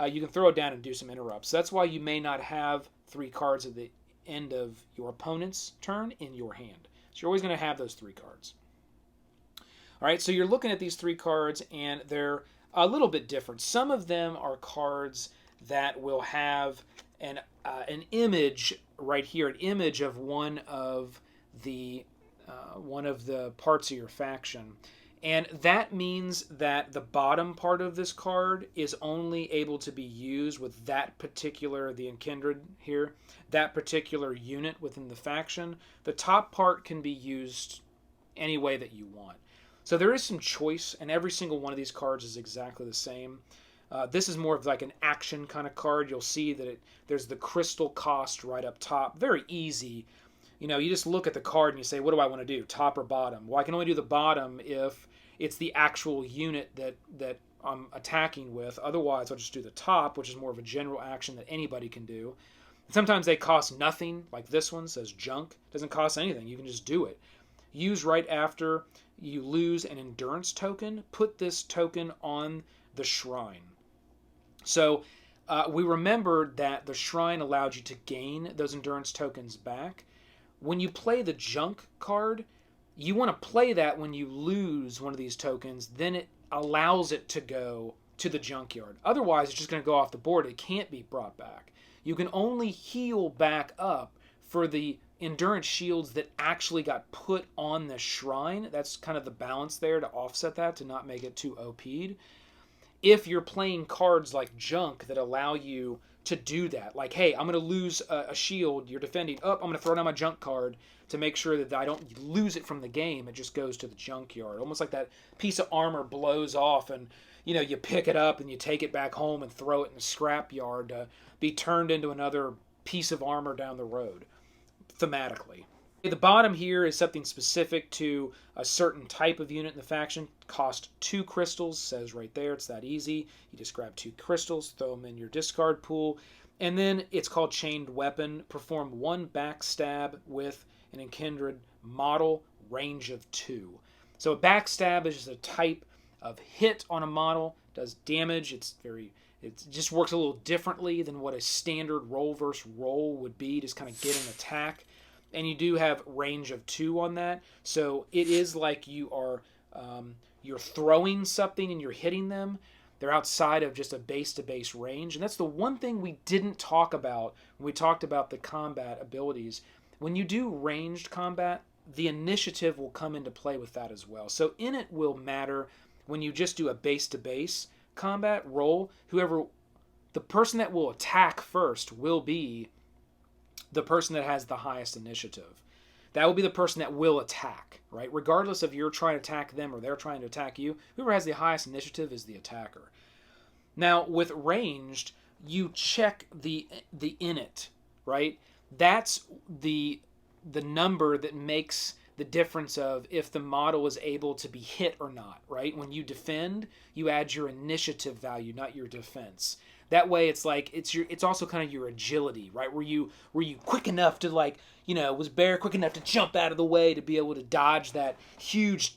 [SPEAKER 1] you can throw it down and do some interrupts. That's why you may not have 3 cards at the end of your opponent's turn in your hand. So you're always going to have those 3 cards. All right, so you're looking at these 3 cards, and they're a little bit different. Some of them are cards that will have an image right here, an image of one of the parts of your faction. And that means that the bottom part of this card is only able to be used with that particular, the Enkindred here, that particular unit within the faction. The top part can be used any way that you want. So there is some choice, and every single one of these cards is exactly the same. This is more of like an action kind of card. You'll see that there's the crystal cost right up top. Very easy. You know, you just look at the card and you say, what do I want to do, top or bottom? Well, I can only do the bottom if it's the actual unit that I'm attacking with. Otherwise, I'll just do the top, which is more of a general action that anybody can do. Sometimes they cost nothing, like this one says junk. It doesn't cost anything. You can just do it. Use right after you lose an endurance token. Put this token on the shrine. So we remembered that the shrine allowed you to gain those endurance tokens back. When you play the junk card, you want to play that when you lose one of these tokens, then it allows it to go to the junkyard. Otherwise, it's just going to go off the board. It can't be brought back. You can only heal back up for the endurance shields that actually got put on the shrine. That's kind of the balance there to offset that, to not make it too OP'd. If you're playing cards like junk that allow you to do that, like, hey, I'm going to lose a shield, you're defending, I'm going to throw down my junk card to make sure that I don't lose it from the game. It just goes to the junkyard. Almost like that piece of armor blows off and, you know, you pick it up and you take it back home and throw it in the scrap yard to be turned into another piece of armor down the road, thematically. The bottom here is something specific to a certain type of unit in the faction. Cost 2 crystals, says right there. It's that easy. You just grab 2 crystals, throw them in your discard pool, and then it's called Chained Weapon. Perform 1 backstab with an Enkindred model, range of 2. So a backstab is just a type of hit on a model, does damage. It just works a little differently than what a standard roll versus roll would be, just kind of get an attack. And you do have range of 2 on that. So it is like you are you're throwing something and you're hitting them. They're outside of just a base-to-base range. And that's the one thing we didn't talk about when we talked about the combat abilities. When you do ranged combat, the initiative will come into play with that as well. So in it will matter when you just do a base-to-base combat roll. The person that will attack first will be the person that has the highest initiative. that will be the person that will attack, right? Regardless if you're trying to attack them or they're trying to attack you, whoever has the highest initiative is the attacker. Now, with ranged, you check the init, right? That's the number that makes the difference of if the model is able to be hit or not, right? When you defend, you add your initiative value, not your defense. That way, it's like it's also kind of your agility, right? Were you quick enough to, like, you know, was Bear quick enough to jump out of the way to be able to dodge that huge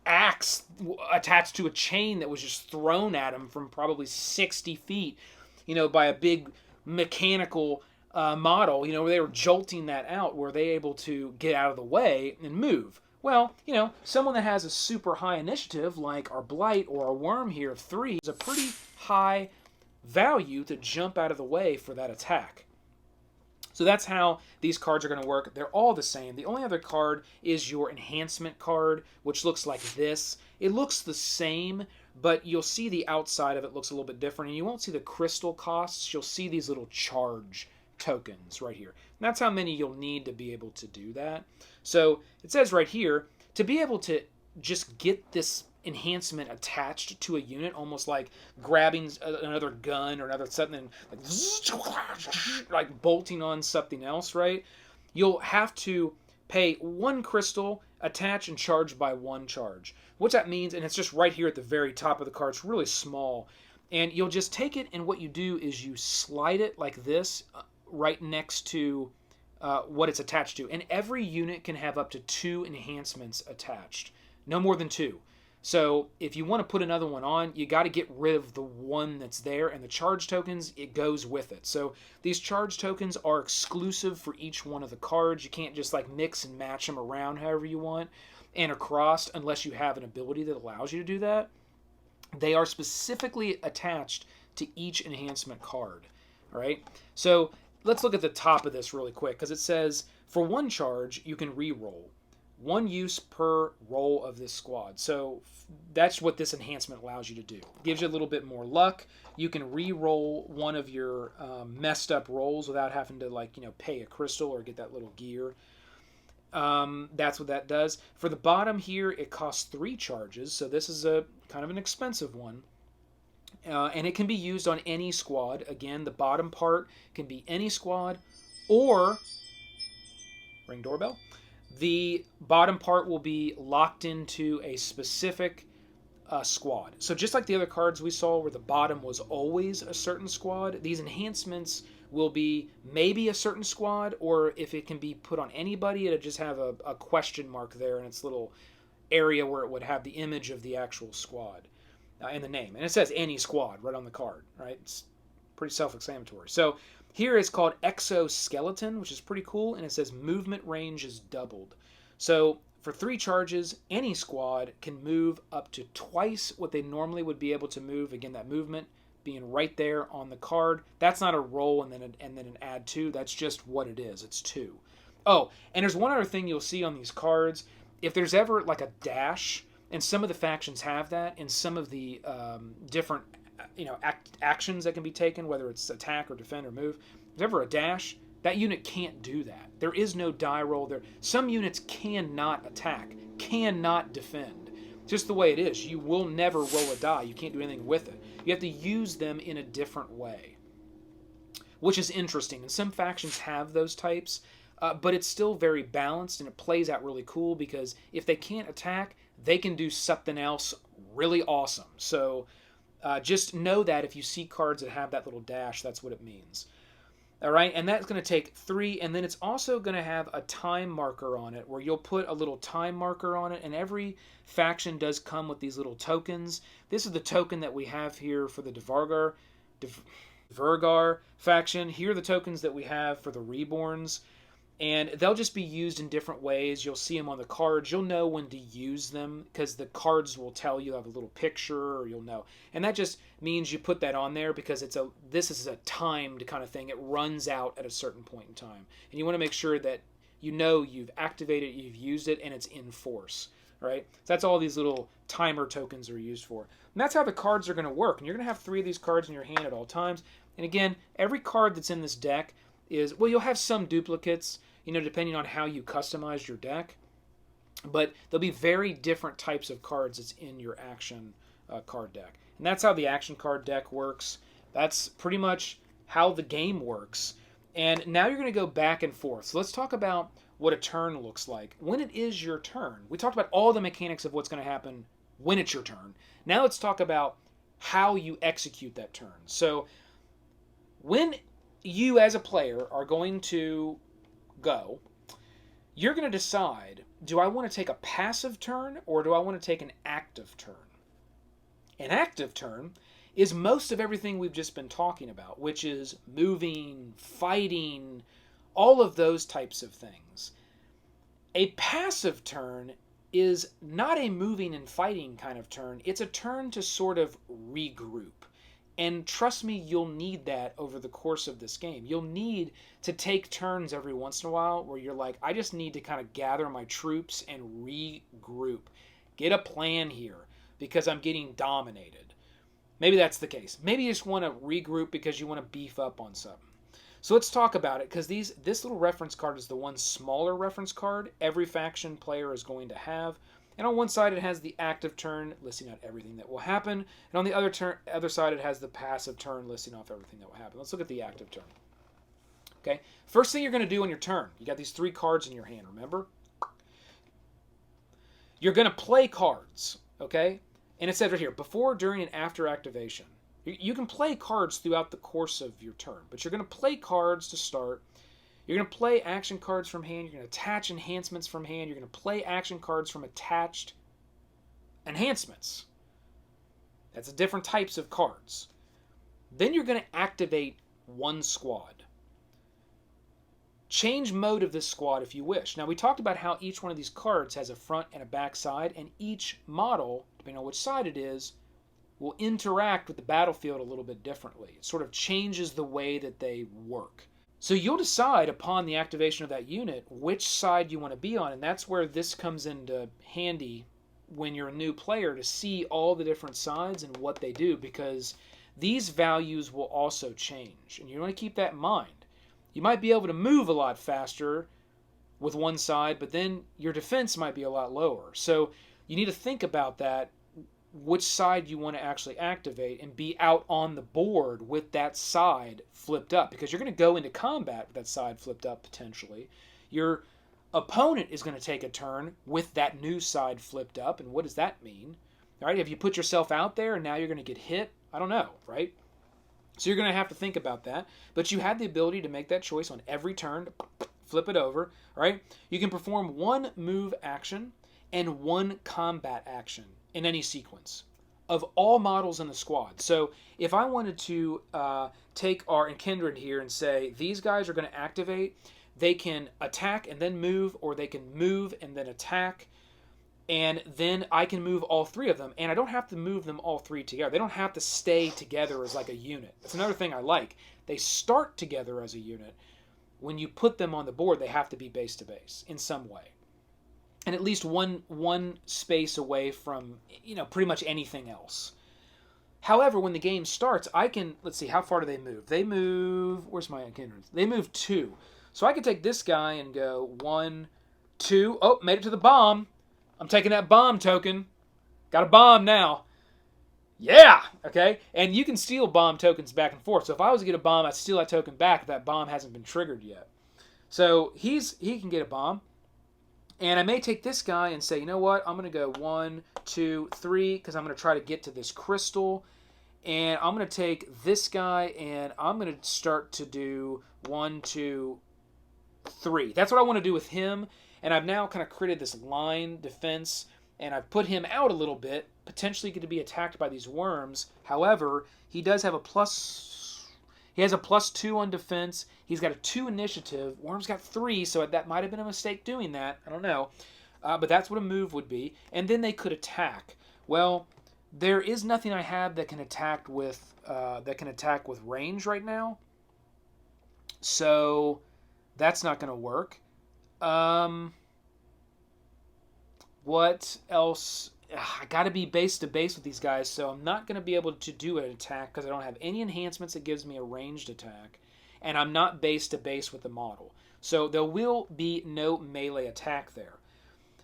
[SPEAKER 1] axe attached to a chain that was just thrown at him from probably 60 feet, you know, by a big mechanical model, you know, where they were jolting that out. Were they able to get out of the way and move? Well, you know, someone that has a super high initiative, like our Blight or our Worm here of 3, is a pretty high value to jump out of the way for that attack. So that's how these cards are going to work. They're all the same. The only other card is your enhancement card, which looks like this. It looks the same, but you'll see the outside of it looks a little bit different, and you won't see the crystal costs. You'll see these little charge tokens right here. And that's how many you'll need to be able to do that. So it says right here, to be able to just get this enhancement attached to a unit, almost like grabbing another gun or another something, like bolting on something else, right? You'll have to pay 1 crystal, attach and charge by 1 charge. What that means, and it's just right here at the very top of the card, it's really small, and you'll just take it, and what you do is you slide it like this right next to what it's attached to. And every unit can have up to 2 enhancements attached, no more than 2. So if you want to put another one on, you got to get rid of the one that's there, and the charge tokens, it goes with it. So these charge tokens are exclusive for each one of the cards. You can't just like mix and match them around however you want and across unless you have an ability that allows you to do that. They are specifically attached to each enhancement card. All right. So let's look at the top of this really quick, because it says for 1 charge, you can re-roll. 1 use per roll of this squad. So that's what this enhancement allows you to do. It gives you a little bit more luck. You can re-roll one of your messed up rolls without having to, like, you know, pay a crystal or get that little gear. That's what that does. For the bottom here, it costs 3 charges. So this is a kind of an expensive one. And it can be used on any squad. Again, the bottom part can be any squad, or ring doorbell. The bottom part will be locked into a specific squad. So just like the other cards we saw where the bottom was always a certain squad, these enhancements will be maybe a certain squad, or if it can be put on anybody, it'll just have a question mark there in its little area where it would have the image of the actual squad and the name. And it says any squad right on the card, right? It's pretty self-explanatory. So here it's called Exoskeleton, which is pretty cool, and it says movement range is doubled. So for 3 charges, any squad can move up to twice what they normally would be able to move. Again, that movement being right there on the card. That's not a roll and then an add 2. That's just what it is. It's 2. Oh, and there's one other thing you'll see on these cards. If there's ever like a dash, and some of the factions have that, and some of the different actions that can be taken, whether it's attack or defend or move, if there's ever a dash, that unit can't do that. There is no die roll there. Some units cannot attack, cannot defend. Just the way it is. You will never roll a die. You can't do anything with it. You have to use them in a different way, which is interesting. And some factions have those types, but it's still very balanced, and it plays out really cool because if they can't attack, they can do something else really awesome. So just know that if you see cards that have that little dash, that's what it means. All right, and that's going to take 3, and then it's also going to have a time marker on it where you'll put a little time marker on it, and every faction does come with these little tokens. This is the token that we have here for the Vergar faction. Here are the tokens that we have for the Reborns, and they'll just be used in different ways. You'll see them on the cards. You'll know when to use them because the cards will tell you have a little picture, or you'll know. And that just means you put that on there because this is a timed kind of thing. It runs out at a certain point in time. And you want to make sure that you know you've activated it, you've used it, and it's in force. Right? So that's all these little timer tokens are used for. And that's how the cards are going to work. And you're going to have 3 of these cards in your hand at all times. And again, every card that's in this deck is, well, you'll have some duplicates. depending on how you customize your deck. But there'll be very different types of cards that's in your action card deck. And that's how the action card deck works. That's pretty much how the game works. And now you're going to go back and forth. So let's talk about what a turn looks like. When it is your turn, we talked about all the mechanics of what's going to happen when it's your turn. Now let's talk about how you execute that turn. So when you as a player are going to go, you're going to decide, do I want to take a passive turn or do I want to take an active turn? An active turn is most of everything we've just been talking about, which is moving, fighting, all of those types of things. A passive turn is not a moving and fighting kind of turn. It's a turn to sort of regroup. And trust me, you'll need that over the course of this game. You'll need to take turns every once in a while where you're like, I just need to kind of gather my troops and regroup. Get a plan here because I'm getting dominated. Maybe that's the case. Maybe you just want to regroup because you want to beef up on something. So let's talk about it, because this little reference card is the one smaller reference card every faction player is going to have. And on one side it has the active turn listing out everything that will happen, and on the other side it has the passive turn listing off everything that will happen. Let's look at the active turn. Okay, first thing you're going to do on your turn, you got these 3 cards in your hand, remember? You're going to play cards, okay? And it says right here, before, during, and after activation. You can play cards throughout the course of your turn, but you're going to play cards to start. You're going to play action cards from hand. You're going to attach enhancements from hand. You're going to play action cards from attached enhancements. That's the different types of cards. Then you're going to activate one squad. Change mode of this squad if you wish. Now, we talked about how each one of these cards has a front and a back side, and each model, depending on which side it is, will interact with the battlefield a little bit differently. It sort of changes the way that they work. So you'll decide upon the activation of that unit which side you want to be on, and that's where this comes into handy when you're a new player, to see all the different sides and what they do, because these values will also change, and you want to keep that in mind. You might be able to move a lot faster with one side, but then your defense might be a lot lower. So you need to think about that, which side you want to actually activate, and be out on the board with that side flipped up, because you're going to go into combat with that side flipped up potentially. Your opponent is going to take a turn with that new side flipped up, and what does that mean? All right, have you put yourself out there and now you're going to get hit? I don't know, right? So you're going to have to think about that, but you have the ability to make that choice on every turn to flip it over. All right, you can perform one move action and one combat action in any sequence of all models in the squad. So if I wanted to take our Kindred here and say, these guys are going to activate, they can attack and then move, or they can move and then attack, and then I can move all 3 of them, and I don't have to move them all 3 together. They don't have to stay together as like a unit. That's another thing I like. They start together as a unit. When you put them on the board, they have to be base to base in some way, and at least one space away from, pretty much anything else. However, when the game starts, I can, let's see, how far do they move? They move, where's my Kindred? They move 2. So I can take this guy and go 1, 2. Oh, made it to the bomb. I'm taking that bomb token. Got a bomb now. Yeah! Okay? And you can steal bomb tokens back and forth. So if I was to get a bomb, I'd steal that token back if that bomb hasn't been triggered yet. So he can get a bomb. And I may take this guy and say, you know what? I'm going to go 1, 2, 3, because I'm going to try to get to this crystal. And I'm going to take this guy, and I'm going to start to do 1, 2, 3. That's what I want to do with him. And I've now kind of created this line defense, and I've put him out a little bit, potentially going to be attacked by these worms. However, he does have a He has a +2 on defense. He's got a 2 initiative. Worm's got 3, so that might have been a mistake doing that. I don't know. But that's what a move would be. And then they could attack. Well, there is nothing I have that can attack with range right now. So that's not going to work. What else? I got to be base to base with these guys, so I'm not going to be able to do an attack because I don't have any enhancements that gives me a ranged attack, and I'm not base to base with the model. So there will be no melee attack there.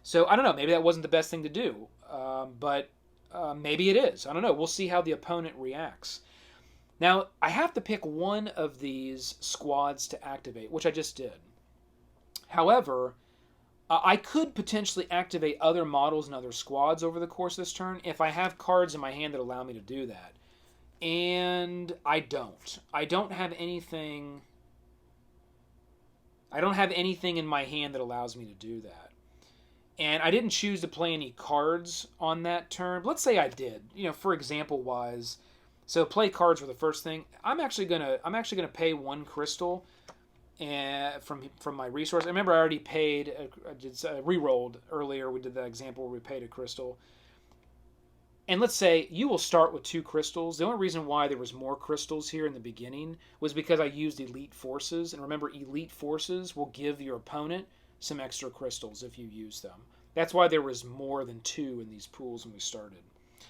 [SPEAKER 1] So I don't know, maybe that wasn't the best thing to do, but maybe it is. I don't know. We'll see how the opponent reacts. Now, I have to pick one of these squads to activate, which I just did. However, I could potentially activate other models and other squads over the course of this turn if I have cards in my hand that allow me to do that. And I don't. I don't have anything in my hand that allows me to do that. And I didn't choose to play any cards on that turn. But let's say I did. For example wise, so play cards were the first thing. I'm actually gonna pay 1 crystal from my resource. I remember I already paid. I did re-rolled earlier. We did that example where we paid a crystal. And let's say you will start with 2 crystals. The only reason why there was more crystals here in the beginning was because I used elite forces. And remember, elite forces will give your opponent some extra crystals if you use them. That's why there was more than 2 in these pools when we started.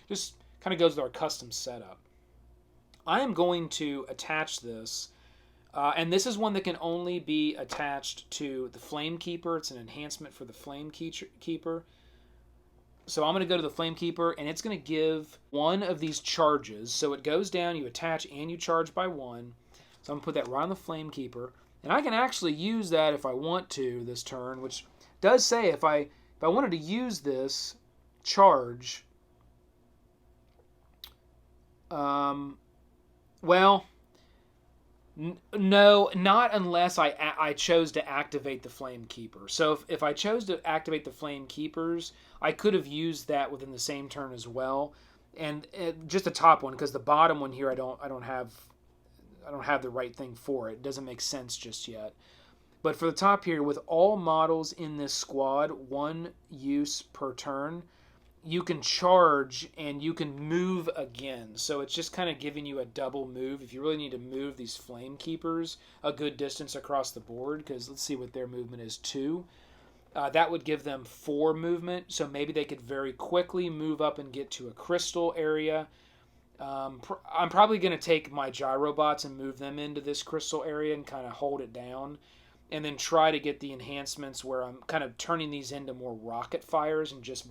[SPEAKER 1] Just kind of goes with our custom setup. I am going to attach this, and this is one that can only be attached to the Flame Keeper. It's an enhancement for the Flame Keeper. So I'm going to go to the Flame Keeper, and it's going to give one of these charges. So it goes down, you attach, and you charge by 1. So I'm going to put that right on the Flame Keeper. And I can actually use that if I want to this turn, which does say if I wanted to use this charge, well, no, not unless I chose to activate the Flame Keeper. So if I chose to activate the Flame Keepers, I could have used that within the same turn as well. And just the top one, because the bottom one here I don't have the right thing for it. It doesn't make sense just yet. But for the top here, with all models in this squad, 1 use per turn, you can charge and you can move again. So it's just kind of giving you a double move if you really need to move these Flame Keepers a good distance across the board, because let's see what their movement is, 2. That would give them 4 movement, so maybe they could very quickly move up and get to a crystal area. I'm probably going to take my gyrobots and move them into this crystal area and kind of hold it down, and then try to get the enhancements where I'm kind of turning these into more rocket fires and just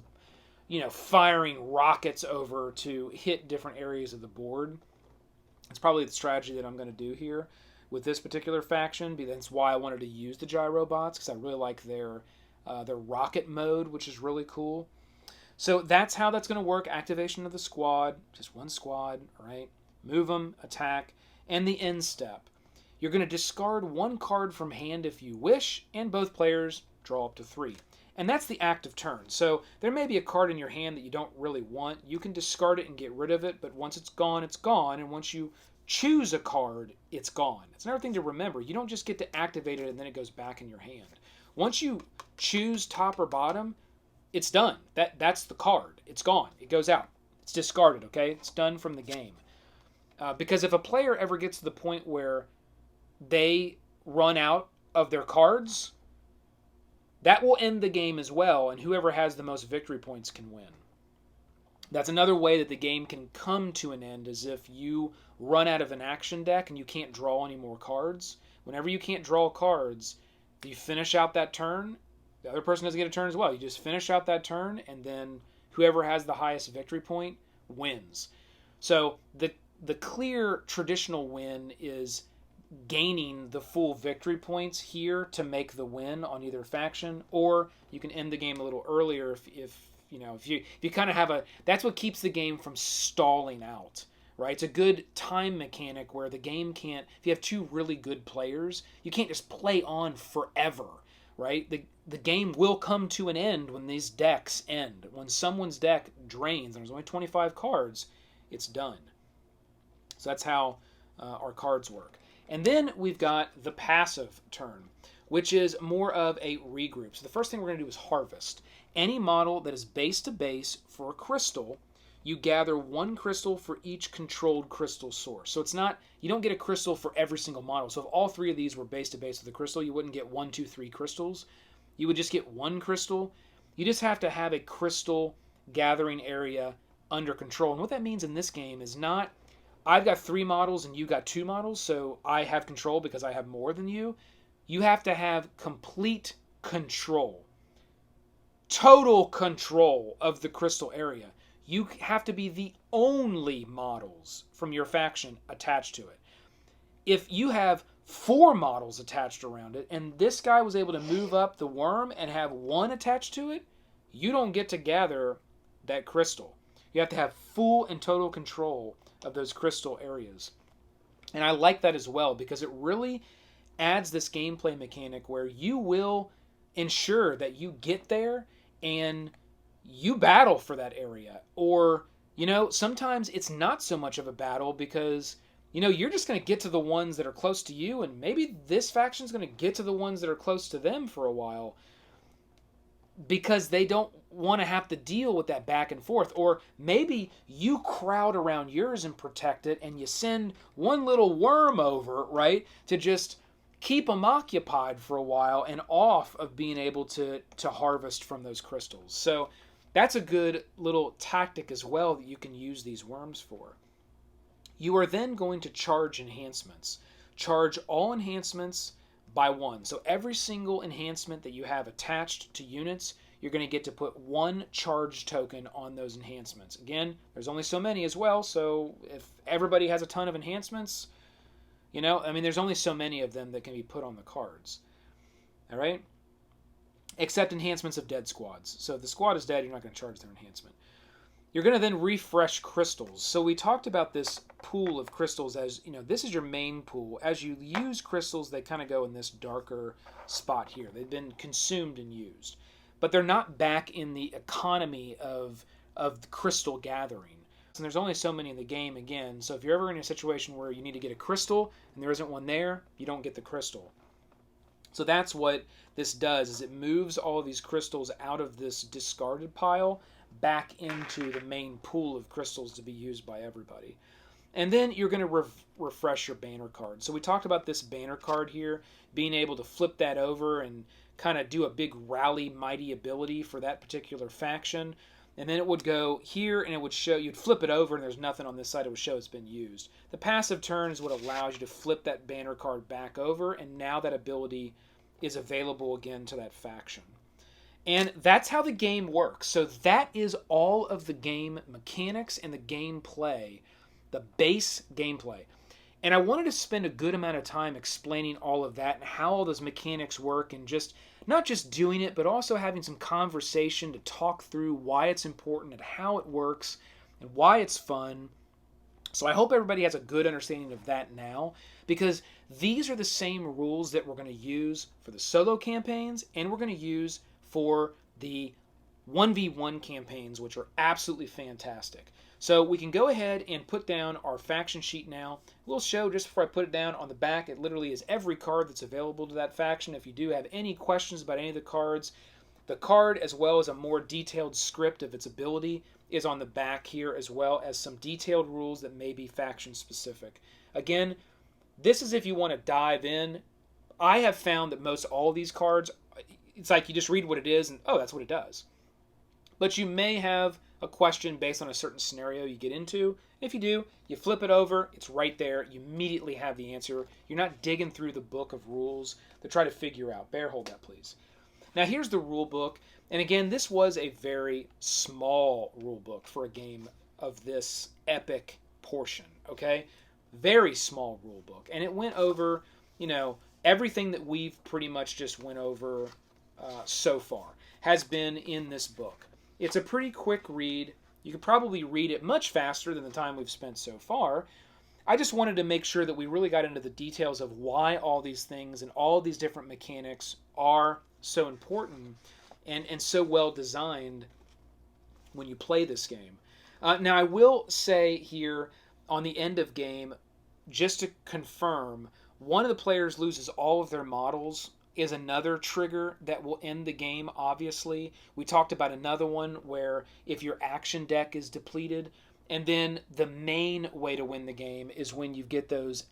[SPEAKER 1] firing rockets over to hit different areas of the board. It's probably the strategy that I'm going to do here with this particular faction. That's why I wanted to use the gyrobots, because I really like their rocket mode, which is really cool. So that's how that's going to work. Activation of the squad, just 1 squad, all right? Move them, attack, and the end step. You're going to discard 1 card from hand if you wish, and both players draw up to 3. And that's the active turn. So there may be a card in your hand that you don't really want. You can discard it and get rid of it, but once it's gone, it's gone. And once you choose a card, it's gone. It's another thing to remember. You don't just get to activate it and then it goes back in your hand. Once you choose top or bottom, it's done. That's the card. It's gone. It goes out. It's discarded, okay? It's done from the game. Because if a player ever gets to the point where they run out of their cards, that will end the game as well, and whoever has the most victory points can win. That's another way that the game can come to an end, is if you run out of an action deck and you can't draw any more cards. Whenever you can't draw cards, you finish out that turn. The other person doesn't get a turn as well. You just finish out that turn, and then whoever has the highest victory point wins. So the clear traditional win is gaining the full victory points here to make the win on either faction, or you can end the game a little earlier if you kind of have that's what keeps the game from stalling out, right? It's a good time mechanic where the game can't, if you have 2 really good players, you can't just play on forever, right? The game will come to an end when these decks end. When someone's deck drains and there's only 25 cards, it's done. So that's how our cards work. And then we've got the passive turn, which is more of a regroup. So the first thing we're going to do is harvest. Any model that is base to base for a crystal, you gather 1 crystal for each controlled crystal source. So it's not, you don't get a crystal for every single model. So if all 3 of these were base to base with a crystal, you wouldn't get 1, 2, 3 crystals. You would just get 1 crystal. You just have to have a crystal gathering area under control. And what that means in this game is not, I've got 3 models and you got 2 models, so I have control because I have more than you. you have to have complete control, total control of the crystal area. You have to be the only models from your faction attached to it. If you have 4 models attached around it, and this guy was able to move up the worm and have 1 attached to it, you don't get to gather that crystal. You have to have full and total control of those crystal areas. And I like that as well, because it really adds this gameplay mechanic where you will ensure that you get there and you battle for that area. Or, sometimes it's not so much of a battle because, you're just going to get to the ones that are close to you, and maybe this faction's going to get to the ones that are close to them for a while because they don't want to have to deal with that back and forth. Or maybe you crowd around yours and protect it, and you send one little worm over, right, to just keep them occupied for a while and off of being able to harvest from those crystals. So that's a good little tactic as well that you can use these worms for. You are then going to charge enhancements. Charge all enhancements by 1. So every single enhancement that you have attached to units, you're going to get to put 1 charge token on those enhancements. Again, there's only so many as well, so if everybody has a ton of enhancements, there's only so many of them that can be put on the cards. All right? Except enhancements of dead squads. So if the squad is dead, you're not going to charge their enhancement. You're going to then refresh crystals. So we talked about this pool of crystals as, this is your main pool. As you use crystals, they kind of go in this darker spot here. They've been consumed and used. But they're not back in the economy of crystal gathering. And there's only so many in the game again. So if you're ever in a situation where you need to get a crystal and there isn't one there, you don't get the crystal. So that's what this does, is it moves all of these crystals out of this discarded pile back into the main pool of crystals to be used by everybody. And then you're going to refresh your banner card. So we talked about this banner card here, being able to flip that over and kind of do a big rally mighty ability for that particular faction. And then it would go here and it would show, you'd flip it over and there's nothing on this side, it would show it's been used. The passive turn is what allows you to flip that banner card back over, and now that ability is available again to that faction. And that's how the game works. So that is all of the game mechanics and the gameplay, the base gameplay. And I wanted to spend a good amount of time explaining all of that and how all those mechanics work, and just not just doing it, but also having some conversation to talk through why it's important and how it works and why it's fun. So I hope everybody has a good understanding of that now, because these are the same rules that we're going to use for the solo campaigns and we're going to use for the 1v1 campaigns, which are absolutely fantastic. So we can go ahead and put down our faction sheet now. A little show just before I put it down on the back. It literally is every card that's available to that faction. If you do have any questions about any of the card as well as a more detailed script of its ability is on the back here, as well as some detailed rules that may be faction specific. Again, this is if you want to dive in. I have found that most all of these cards, it's like you just read what it is and, oh, that's what it does. But you may have a question based on a certain scenario you get into. If you do, you flip it over, it's right there. You immediately have the answer. You're not digging through the book of rules to try to figure out. Bear, hold that, please. Now, here's the rule book. And again, this was a very small rule book for a game of this epic portion, okay? Very small rule book. And it went over, everything that we've pretty much just went over so far has been in this book. It's a pretty quick read. You could probably read it much faster than the time we've spent so far. I just wanted to make sure that we really got into the details of why all these things and all these different mechanics are so important and so well designed when you play this game. Now, I will say here on the end of game, just to confirm, one of the players loses all of their models is another trigger that will end the game, obviously. We talked about another one where if your action deck is depleted, and then the main way to win the game is when you get those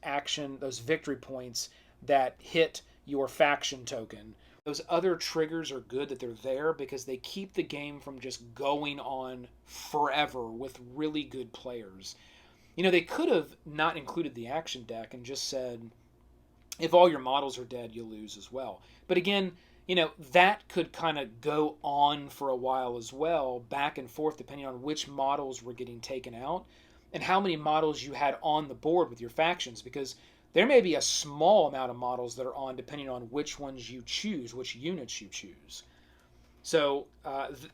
[SPEAKER 1] victory points that hit your faction token. Those other triggers are good that they're there because they keep the game from just going on forever with really good players. They could have not included the action deck and just said, If all your models are dead, you lose as well. But again, you know, that could kind of go on for a while as well, back and forth, depending on which models were getting taken out and how many models you had on the board with your factions, because there may be a small amount of models that are on depending on which ones you choose, which units you choose. So,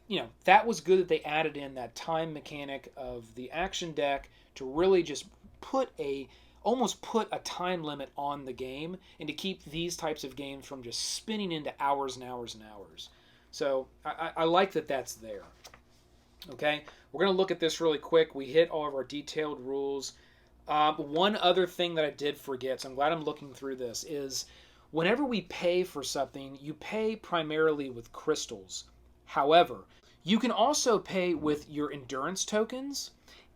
[SPEAKER 1] you know, that was good that they added in that time mechanic of the action deck to really just almost put a time limit on the game and to keep these types of games from just spinning into hours and hours and hours. So I like that that's there. Okay, we're going to look at this really quick. We hit all of our detailed rules. One other thing that I did forget, so I'm glad I'm looking through this, is whenever we pay for something, you pay primarily with crystals. However, you can also pay with your endurance tokens,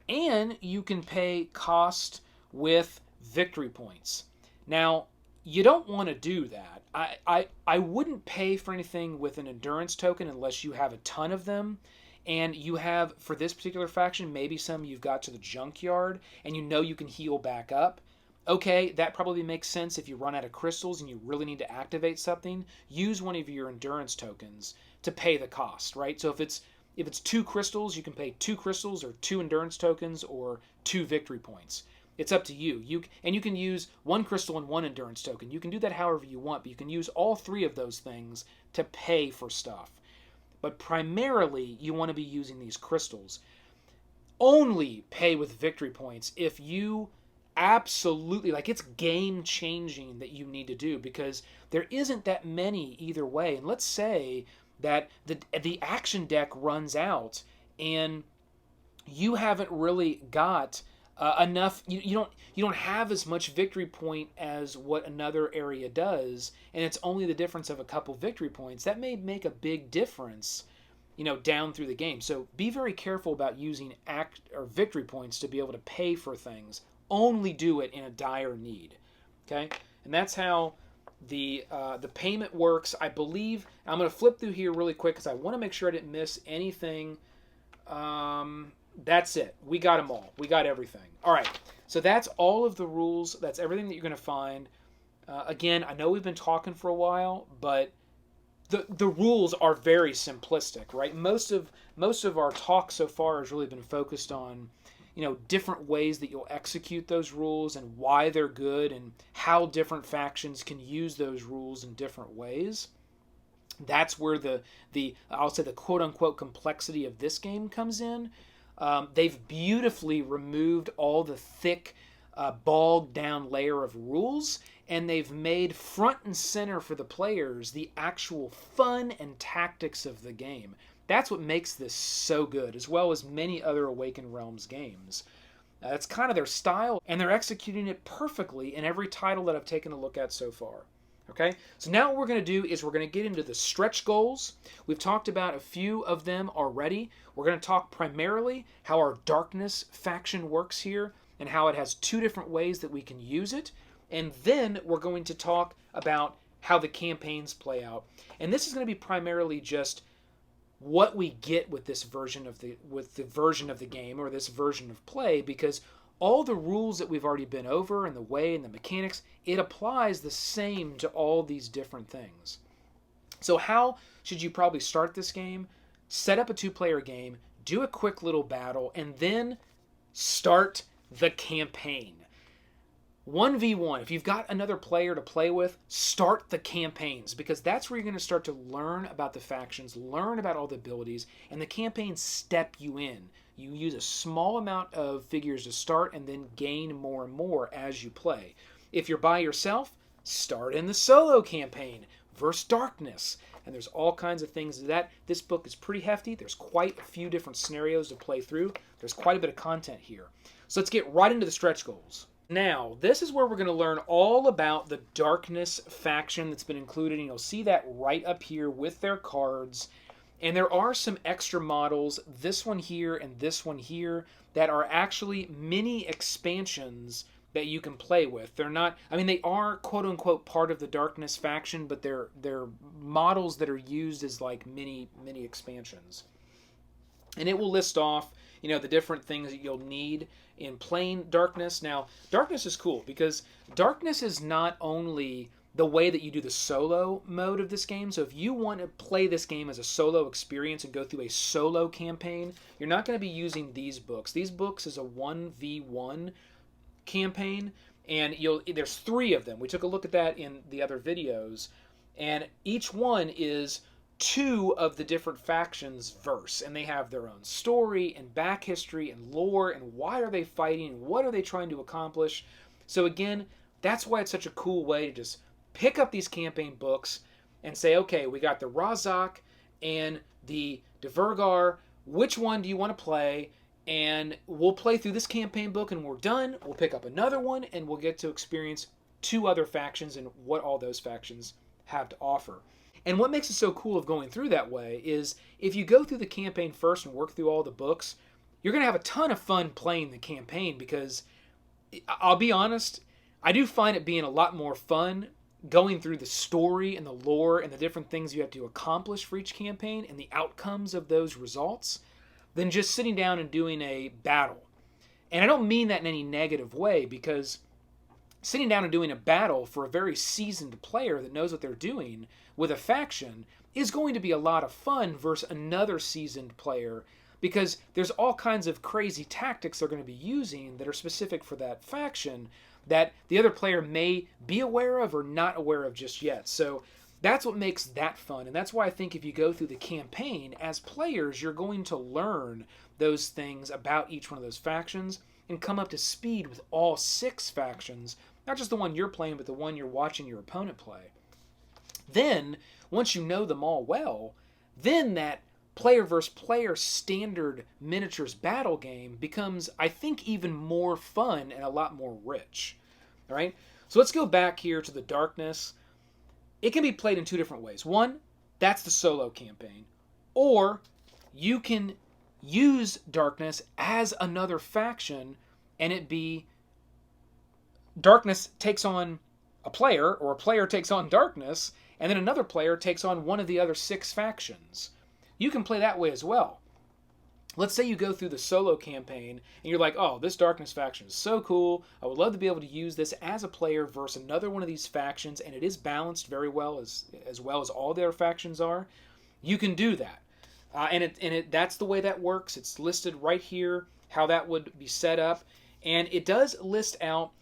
[SPEAKER 1] and you can pay cost with victory points. Now, you don't want to do that. I wouldn't pay for anything with an endurance token unless you have a ton of them, and you have, for this particular faction, maybe some you've got to the junkyard, and you know you can heal back up. Okay, that probably makes sense if you run out of crystals and you really need to activate something. Use one of your endurance tokens to pay the cost, right? So if it's 2 crystals, you can pay 2 crystals or 2 endurance tokens or 2 victory points. It's up to you. You can use 1 crystal and 1 endurance token. You can do that however you want, but you can use all 3 of those things to pay for stuff. But primarily, you want to be using these crystals. Only pay with victory points if you absolutely, like, it's game changing that you need to do, because there isn't that many either way. And let's say that the action deck runs out and you haven't really got enough. You don't have as much victory point as what another area does, and it's only the difference of a couple victory points. That may make a big difference, you know, down through the game. So be very careful about using victory points to be able to pay for things. Only do it in a dire need. Okay, and that's how the payment works. I believe I'm going to flip through here really quick because I want to make sure I didn't miss anything. That's it. We got them all. We got everything. All right. So that's all of the rules. That's everything that you're going to find. Again, I know we've been talking for a while, but the rules are very simplistic, right? Most of our talk so far has really been focused on, you know, different ways that you'll execute those rules and why they're good and how different factions can use those rules in different ways. That's where the I'll say the quote unquote complexity of this game comes in. They've beautifully removed all the thick, bogged down layer of rules, and they've made front and center for the players the actual fun and tactics of the game. That's what makes this so good, as well as many other Awaken Realms games. That's kind of their style, and they're executing it perfectly in every title that I've taken a look at so far. Okay, so now what we're going to do is we're going to get into the stretch goals. We've talked about a few of them already. We're going to talk primarily how our darkness faction works here and how it has 2 different ways that we can use it. And then we're going to talk about how the campaigns play out. And this is going to be primarily just what we get with this version of the game or this version of play, because all the rules that we've already been over and the way and the mechanics, it applies the same to all these different things. So how should you probably start this game? Set up a 2-player game, do a quick little battle, and then start the campaign. 1v1, if you've got another player to play with, start the campaigns, because that's where you're going to start to learn about the factions, learn about all the abilities, and the campaigns step you in. You use a small amount of figures to start and then gain more and more as you play. If you're by yourself, start in the solo campaign versus darkness. And there's all kinds of things to that. This book is pretty hefty. There's quite a few different scenarios to play through. There's quite a bit of content here. So let's get right into the stretch goals. Now, this is where we're going to learn all about the darkness faction that's been included. And you'll see that right up here with their cards. And there are some extra models, this one here and this one here, that are actually mini expansions that you can play with. They're not, I mean, they are quote-unquote part of the Darkness faction, but they're models that are used as like mini expansions. And it will list off, you know, the different things that you'll need in playing Darkness. Now, Darkness is cool because Darkness is not only the way that you do the solo mode of this game. So if you want to play this game as a solo experience and go through a solo campaign, you're not going to be using these books. These books is a 1v1 campaign, and there's 3 of them. We took a look at that in the other videos, and each one is 2 of the different factions verse, and they have their own story and back history and lore and why are they fighting and what are they trying to accomplish. So again, that's why it's such a cool way to just pick up these campaign books and say, okay, we got the Razak and the Duvergar. Which one do you want to play? And we'll play through this campaign book, and when we're done, we'll pick up another one, and we'll get to experience 2 other factions and what all those factions have to offer. And what makes it so cool of going through that way is if you go through the campaign first and work through all the books, you're going to have a ton of fun playing the campaign because, I'll be honest, I do find it being a lot more fun going through the story and the lore and the different things you have to accomplish for each campaign and the outcomes of those results than just sitting down and doing a battle. And I don't mean that in any negative way, because sitting down and doing a battle for a very seasoned player that knows what they're doing with a faction is going to be a lot of fun versus another seasoned player, because there's all kinds of crazy tactics they're going to be using that are specific for that faction that the other player may be aware of or not aware of just yet. So that's what makes that fun. And that's why I think if you go through the campaign, as players, you're going to learn those things about each one of those factions and come up to speed with all 6 factions, not just the one you're playing, but the one you're watching your opponent play. Then, once you know them all well, then that player versus player standard miniatures battle game becomes, I think, even more fun and a lot more rich. All right, so let's go back here to the Darkness. It can be played in 2 different ways. One, that's the solo campaign, or you can use Darkness as another faction, and it be Darkness takes on a player, or a player takes on Darkness, and then another player takes on one of the other 6 factions. You can play that way as well. Let's say you go through the solo campaign and you're like, oh, this Darkness faction is so cool. I would love to be able to use this as a player versus another one of these factions, and it is balanced very well as all their factions are. You can do that. That's the way that works. It's listed right here how that would be set up. And it does list out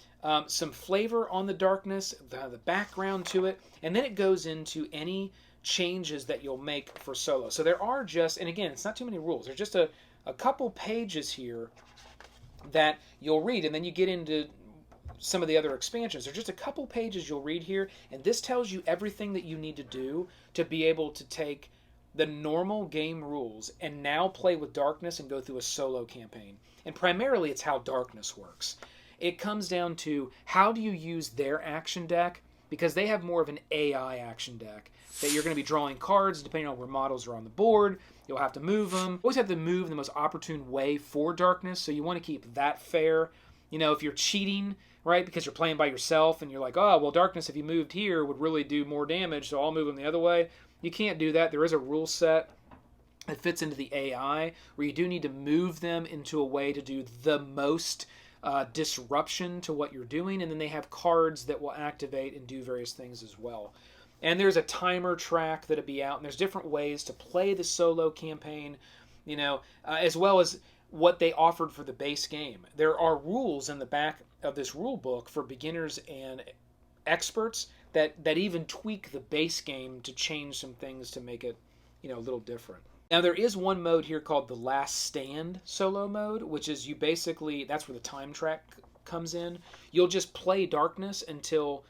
[SPEAKER 1] some flavor on the Darkness, the background to it, and then it goes into any changes that you'll make for solo. So there are just, and again, it's not too many rules. There's just a couple pages here that you'll read, and then you get into some of the other expansions. There's just a couple pages you'll read here, and this tells you everything that you need to do to be able to take the normal game rules and now play with Darkness and go through a solo campaign. And primarily it's how Darkness works. It comes down to how do you use their action deck, because they have more of an AI action deck that you're going to be drawing cards depending on where models are on the board. You'll have to move them. Always have to move in the most opportune way for Darkness, so you want to keep that fair. You know, if you're cheating, right, because you're playing by yourself and you're like, oh, well, Darkness, if you moved here, would really do more damage, so I'll move them the other way. You can't do that. There is a rule set that fits into the AI where you do need to move them into a way to do the most disruption to what you're doing, and then they have cards that will activate and do various things as well. And there's a timer track that'll be out, and there's different ways to play the solo campaign, you know, as well as what they offered for the base game. There are rules in the back of this rule book for beginners and experts that even tweak the base game to change some things to make it, you know, a little different. Now, there is one mode here called the Last Stand solo mode, which is you basically, that's where the time track comes in. You'll just play Darkness until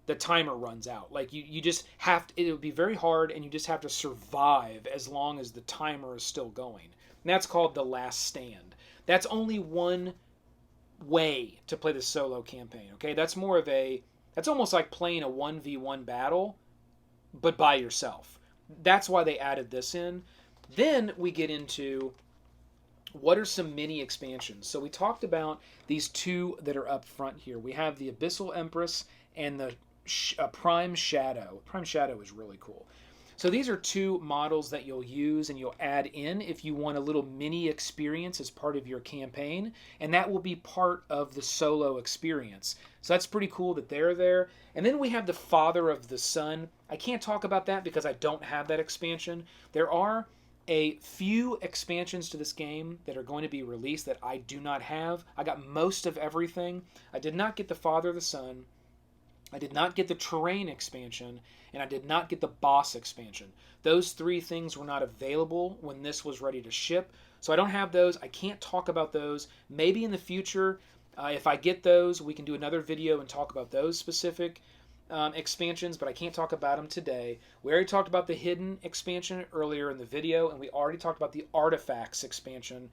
[SPEAKER 1] the timer runs out. Like, you just have to, it would be very hard, and you just have to survive as long as the timer is still going. And that's called the Last Stand. That's only one way to play the solo campaign, okay? That's more of a, that's almost like playing a 1v1 battle, but by yourself. That's why they added this in. Then we get into what are some mini expansions. So we talked about these 2 that are up front here. We have the Abyssal Empress and the Prime Shadow. Prime Shadow is really cool. So these are two models that you'll use and you'll add in if you want a little mini experience as part of your campaign, and that will be part of the solo experience. So that's pretty cool that they're there. And then we have the Father of the Sun. I can't talk about that because I don't have that expansion. There are a few expansions to this game that are going to be released that I do not have. I got most of everything. I did not get the Father of the Sun. I did not get the Terrain expansion, and I did not get the Boss expansion. Those three things were not available when this was ready to ship, so I don't have those. I can't talk about those. Maybe in the future, if I get those, we can do another video and talk about those specific expansions, but I can't talk about them today. We already talked about the Hidden expansion earlier in the video, and we already talked about the Artifacts expansion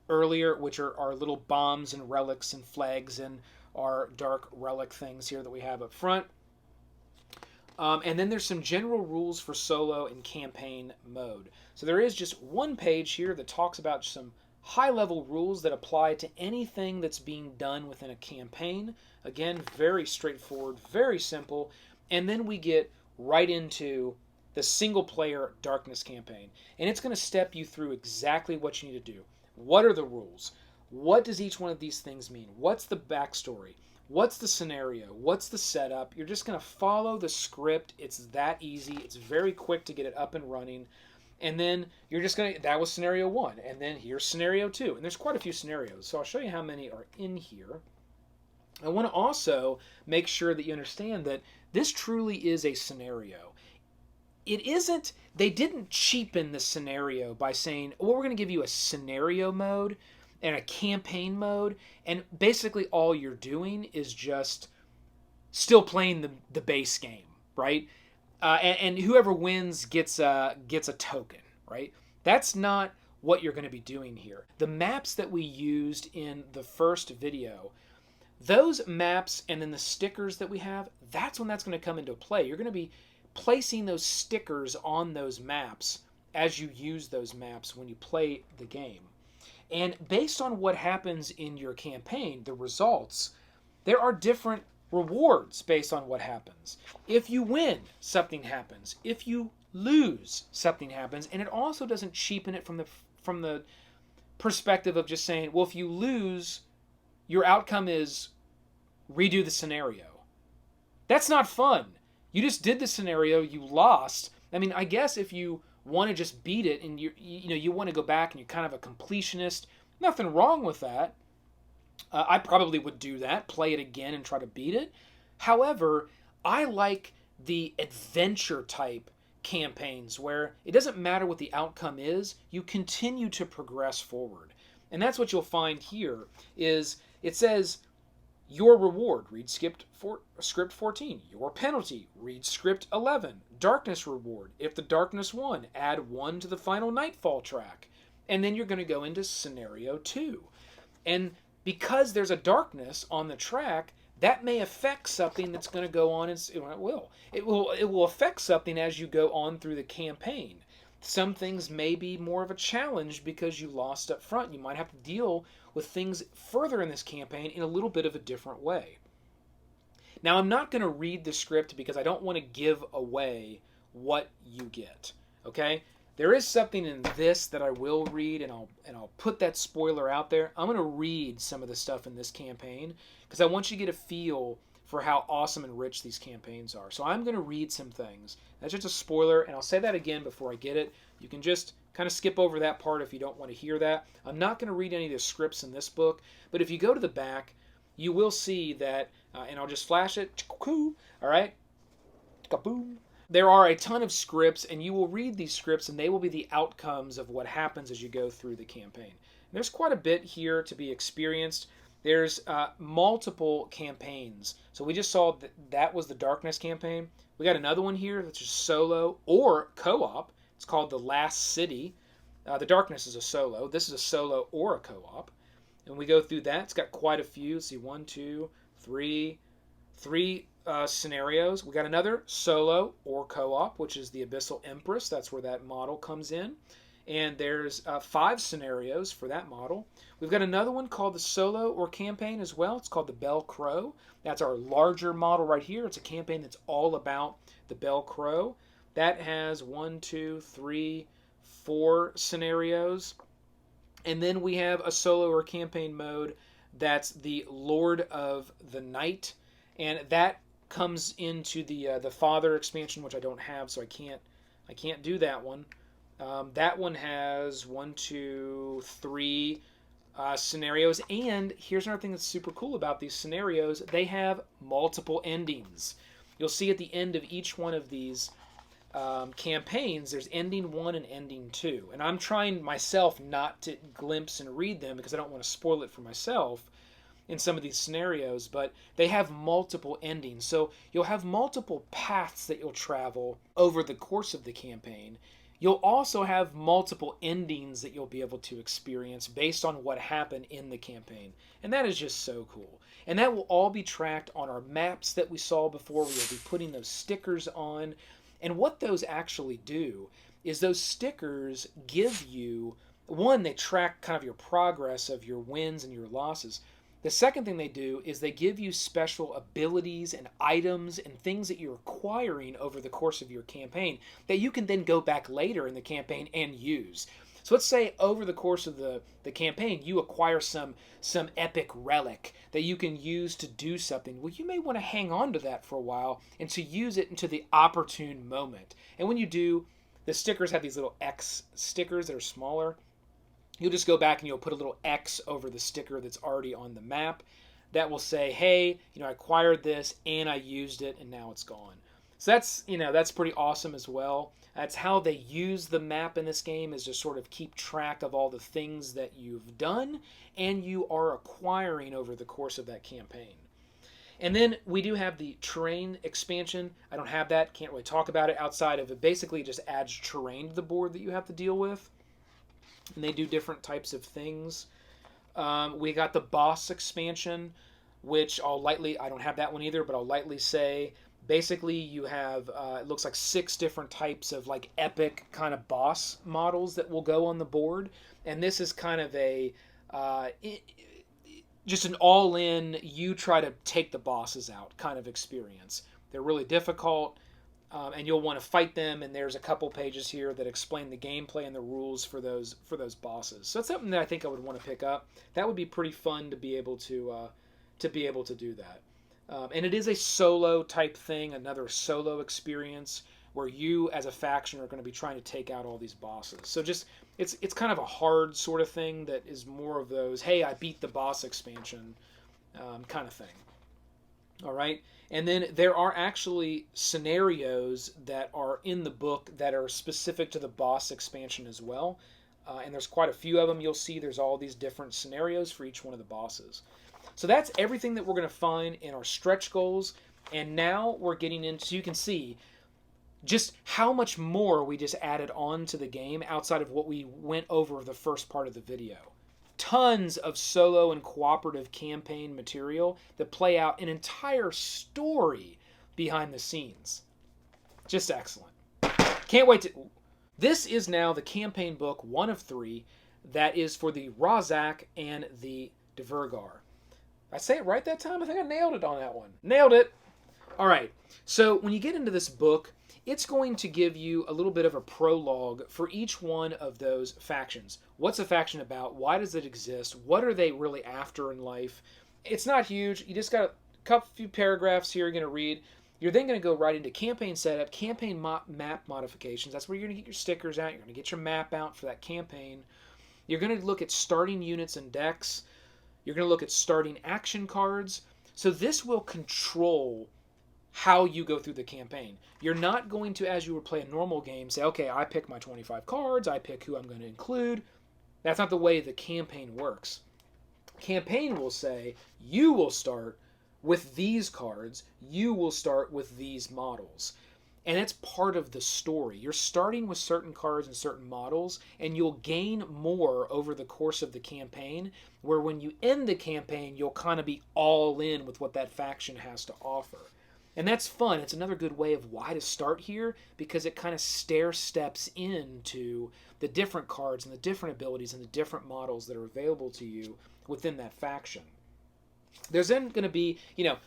[SPEAKER 1] earlier, which are our little bombs and relics and flags and our dark relic things here that we have up front. And then there's some general rules for solo and campaign mode. So there is just one page here that talks about some high-level rules that apply to anything that's being done within a campaign. Again, very straightforward, very simple. And then we get right into the single-player Darkness campaign. And it's going to step you through exactly what you need to do. What are the rules? What does each one of these things mean? What's the backstory? What's the scenario? What's the setup? You're just going to follow the script. It's that easy. It's very quick to get it up and running. And then you're just going to, that was scenario 1. And then here's scenario 2. And there's quite a few scenarios. So I'll show you how many are in here. I want to also make sure that you understand that this truly is a scenario. It isn't, they didn't cheapen the scenario by saying, well, we're going to give you a scenario mode and a campaign mode, and basically all you're doing is just still playing the base game, right? And whoever wins gets a token, right? That's not what you're going to be doing here. The maps that we used in the first video, those maps and then the stickers that we have, that's when that's going to come into play. You're going to be placing those stickers on those maps as you use those maps when you play the game. And based on what happens in your campaign, the results, there are different rewards based on what happens. If you win, something happens. If you lose, something happens. And it also doesn't cheapen it from the perspective of just saying, well, if you lose, your outcome is redo the scenario. That's not fun. You just did the scenario, you lost. I mean, I guess if you want to just beat it and you want to go back and you're kind of a completionist, nothing wrong with that. I probably would do that, play it again and try to beat it. However, I like the adventure type campaigns where it doesn't matter what the outcome is, you continue to progress forward. And that's what you'll find here is it says your reward, read script 14. Your penalty, read script 11. Darkness reward, if the darkness won, add 1 to the final Nightfall track. And then you're going to go into scenario 2. And because there's a darkness on the track, that may affect something that's going to go on. It will. It will affect something as you go on through the campaign. Some things may be more of a challenge because you lost up front. You might have to deal with things further in this campaign in a little bit of a different way. Now, I'm not going to read the script because I don't want to give away what you get, okay? There is something in this that I will read, and I'll put that spoiler out there. I'm going to read some of the stuff in this campaign because I want you to get a feel for how awesome and rich these campaigns are. So I'm going to read some things. That's just a spoiler, and I'll say that again before I get it. You can just kind of skip over that part if you don't want to hear that. I'm not going to read any of the scripts in this book, but if you go to the back, you will see that, and I'll just flash it, all right? Kaboom. There are a ton of scripts, and you will read these scripts, and they will be the outcomes of what happens as you go through the campaign. And there's quite a bit here to be experienced. There's multiple campaigns. So we just saw that was the Darkness campaign. We got another one here that's just solo or co-op. It's called The Last City. The Darkness is a solo. This is a solo or a co-op. And we go through that. It's got quite a few. Let's see, 1, 2, 3 scenarios. We got another solo or co-op, which is the Abyssal Empress. That's where that model comes in. And there's 5 scenarios for that model. We've got another one called the solo or campaign as well. It's called the Bell Crow. That's our larger model right here. It's a campaign that's all about the Bell Crow. That has 1, 2, 3, 4 scenarios. And then we have a solo or campaign mode that's the Lord of the Night, and that comes into the Father expansion, which I don't have, so I can't do that one. That one has 1, 2, 3 scenarios, and here's another thing that's super cool about these scenarios: they have multiple endings. You'll see at the end of each one of these campaigns, there's ending 1 and ending 2. And I'm trying myself not to glimpse and read them because I don't want to spoil it for myself in some of these scenarios, but they have multiple endings. So you'll have multiple paths that you'll travel over the course of the campaign. You'll also have multiple endings that you'll be able to experience based on what happened in the campaign. And that is just so cool. And that will all be tracked on our maps that we saw before. We'll be putting those stickers on. And what those actually do is those stickers give you, one, they track kind of your progress of your wins and your losses. The second thing they do is they give you special abilities and items and things that you're acquiring over the course of your campaign that you can then go back later in the campaign and use. So let's say over the course of the campaign, you acquire some epic relic that you can use to do something. Well, you may want to hang on to that for a while and to use it into the opportune moment. And when you do, the stickers have these little X stickers that are smaller. You'll just go back and you'll put a little X over the sticker that's already on the map. That will say, hey, I acquired this and I used it and now it's gone. So that's pretty awesome as well. That's how they use the map in this game, is to sort of keep track of all the things that you've done and you are acquiring over the course of that campaign. And then we do have the terrain expansion. I don't have that, can't really talk about it outside of it. Basically just adds terrain to the board that you have to deal with. And they do different types of things. We got the boss expansion, which I don't have that one either, but I'll lightly say, basically you have, it looks like 6 different types of like epic kind of boss models that will go on the board. And this is kind of just an all-in, you try to take the bosses out kind of experience. They're really difficult. And you'll want to fight them, and there's a couple pages here that explain the gameplay and the rules for those bosses. So that's something that I think I would want to pick up. That would be pretty fun to be able to do that. And it is a solo type thing, another solo experience where you as a faction are going to be trying to take out all these bosses. So just it's kind of a hard sort of thing that is more of those, hey, I beat the boss expansion kind of thing. All right. And then there are actually scenarios that are in the book that are specific to the boss expansion as well. And there's quite a few of them. You'll see there's all these different scenarios for each one of the bosses. So that's everything that we're going to find in our stretch goals. And now we're getting into, you can see just how much more we just added on to the game outside of what we went over the first part of the video. Tons of solo and cooperative campaign material that play out an entire story behind the scenes. Just excellent. Can't wait to... This is now the campaign book 1 of 3 that is for the Razak and the Dvergar. I say it right that time? I think I nailed it on that one. Nailed it! Alright, so when you get into this book, it's going to give you a little bit of a prologue for each one of those factions. What's a faction about? Why does it exist? What are they really after in life? It's not huge. You just got a few paragraphs here you're going to read. You're then going to go right into campaign setup, campaign map modifications. That's where you're going to get your stickers out. You're going to get your map out for that campaign. You're going to look at starting units and decks. You're going to look at starting action cards. So this will control how you go through the campaign. You're not going to, as you would play a normal game, say, okay, I pick my 25 cards, I pick who I'm going to include. That's not the way the campaign works. Campaign will say, you will start with these cards, you will start with these models. And it's part of the story. You're starting with certain cards and certain models, and you'll gain more over the course of the campaign, where when you end the campaign, you'll kind of be all in with what that faction has to offer. And that's fun. It's another good way of why to start here, because it kind of stair steps into the different cards and the different abilities and the different models that are available to you within that faction. There's then going to be,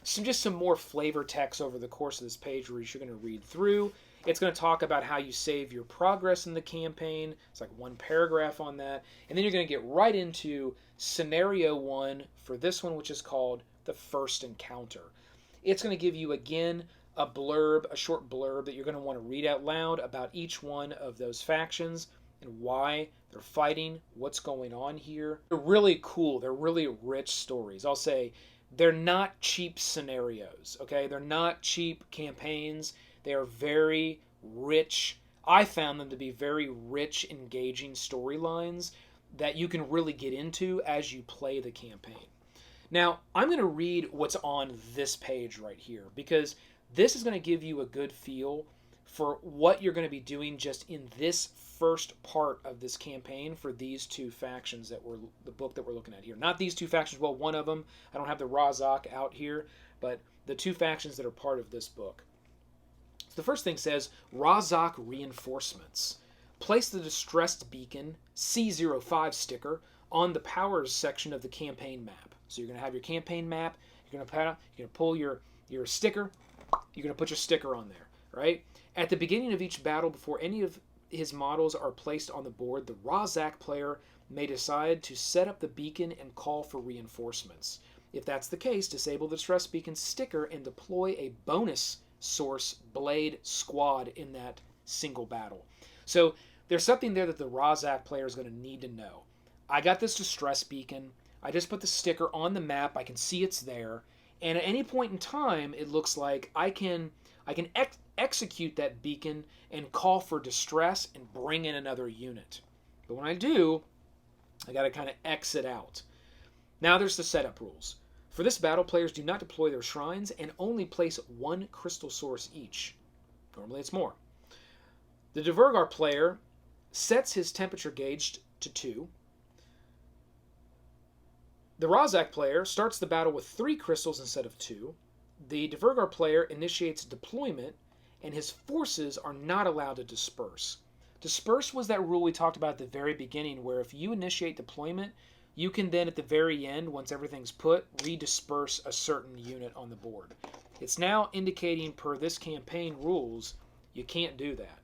[SPEAKER 1] some more flavor text over the course of this page where you're going to read through. It's going to talk about how you save your progress in the campaign. It's like one paragraph on that. And then you're going to get right into scenario 1 for this one, which is called the first encounter. It's going to give you, again, a short blurb that you're going to want to read out loud about each one of those factions and why they're fighting, what's going on here. They're really cool. They're really rich stories. I'll say they're not cheap scenarios, okay? They're not cheap campaigns. They are very rich. I found them to be very rich, engaging storylines that you can really get into as you play the campaign. Now, I'm going to read what's on this page right here, because this is going to give you a good feel for what you're going to be doing just in this first part of this campaign for these two factions the book that we're looking at here. Not these two factions, well, one of them. I don't have the Razak out here, but the two factions that are part of this book. So the first thing says, Razak Reinforcements. Place the distressed beacon C05 sticker on the powers section of the campaign map. So you're going to have your campaign map, you're going to pull your sticker, you're going to put your sticker on there, right? At the beginning of each battle, before any of his models are placed on the board, the Razak player may decide to set up the beacon and call for reinforcements. If that's the case, disable the distress beacon sticker and deploy a bonus source blade squad in that single battle. So there's something there that the Razak player is going to need to know. I got this distress beacon. I just put the sticker on the map. I can see it's there. And at any point in time, it looks like I can execute that beacon and call for distress and bring in another unit. But when I do, I got to kind of exit out. Now there's the setup rules. For this battle, players do not deploy their shrines and only place one crystal source each. Normally it's more. The Dvergar player sets his temperature gauge to 2. The Razak player starts the battle with 3 crystals instead of 2. The Dvergar player initiates deployment, and his forces are not allowed to disperse. Disperse was that rule we talked about at the very beginning, where if you initiate deployment, you can then at the very end, once everything's put, redisperse a certain unit on the board. It's now indicating per this campaign rules, you can't do that.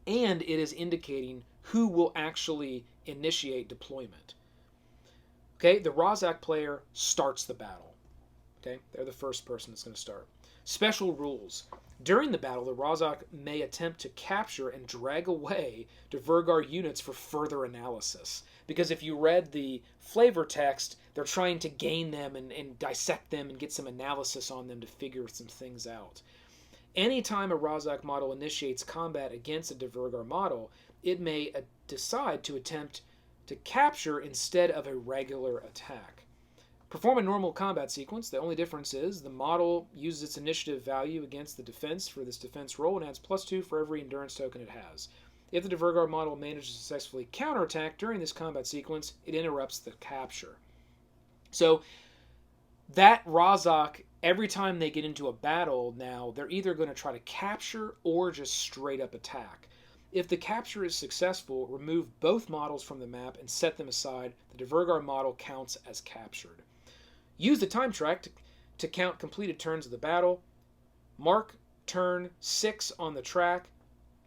[SPEAKER 1] And it is indicating who will actually initiate deployment. Okay, the Razak player starts the battle. Okay, they're the first person that's going to start. Special rules. During the battle, the Razak may attempt to capture and drag away Dvergar units for further analysis. Because if you read the flavor text, they're trying to gain them and dissect them and get some analysis on them to figure some things out. Anytime a Razak model initiates combat against a Dvergar model, it may decide to attempt to capture instead of a regular attack. Perform a normal combat sequence. The only difference is the model uses its initiative value against the defense for this defense roll and adds +2 for every endurance token it has. If the Dvergar model manages to successfully counterattack during this combat sequence, it interrupts the capture. So that Razak, every time they get into a battle now, they're either going to try to capture or just straight up attack. If the capture is successful, remove both models from the map and set them aside. The Dvergar model counts as captured. Use the time track to count completed turns of the battle. Mark turn 6 on the track.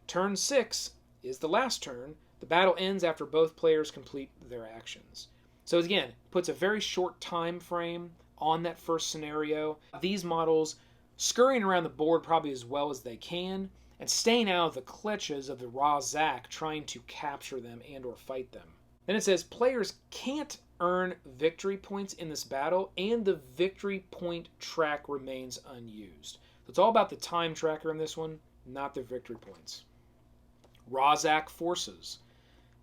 [SPEAKER 1] Turn 6 is the last turn. The battle ends after both players complete their actions. So again, puts a very short time frame on that first scenario. These models scurrying around the board probably as well as they can, and staying out of the clutches of the Razak trying to capture them and or fight them. Then it says players can't earn victory points in this battle, and the victory point track remains unused. So it's all about the time tracker in this one, not the victory points. Razak forces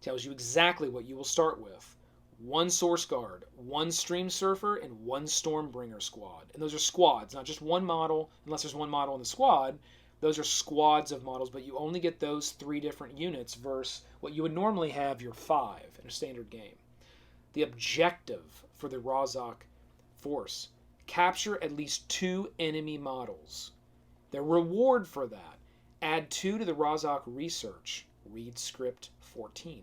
[SPEAKER 1] tells you exactly what you will start with. 1 Source Guard, 1 Stream Surfer, and 1 Stormbringer squad. And those are squads, not just one model, unless there's one model in the squad. Those are squads of models, but you only get those 3 different units versus what you would normally have your 5 in a standard game. The objective for the Razak force, capture at least 2 enemy models. The reward for that, add 2 to the Razak research, read script 14.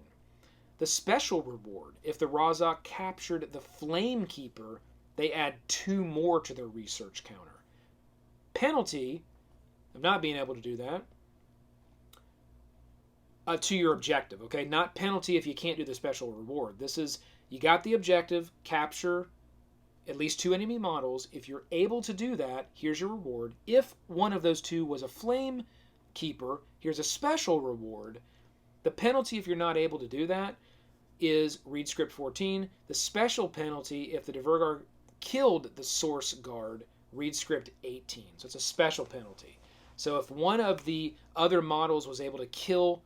[SPEAKER 1] The special reward, if the Razak captured the Flame Keeper, they add 2 more to their research counter. Penalty of not being able to do that, to your objective, okay? Not penalty if you can't do the special reward. This is, you got the objective, capture at least 2 enemy models. If you're able to do that, here's your reward. If one of those 2 was a flame keeper, here's a special reward. The penalty if you're not able to do that is read script 14. The special penalty if the Divergar killed the source guard, read script 18. So it's a special penalty. So if one of the other models was able to kill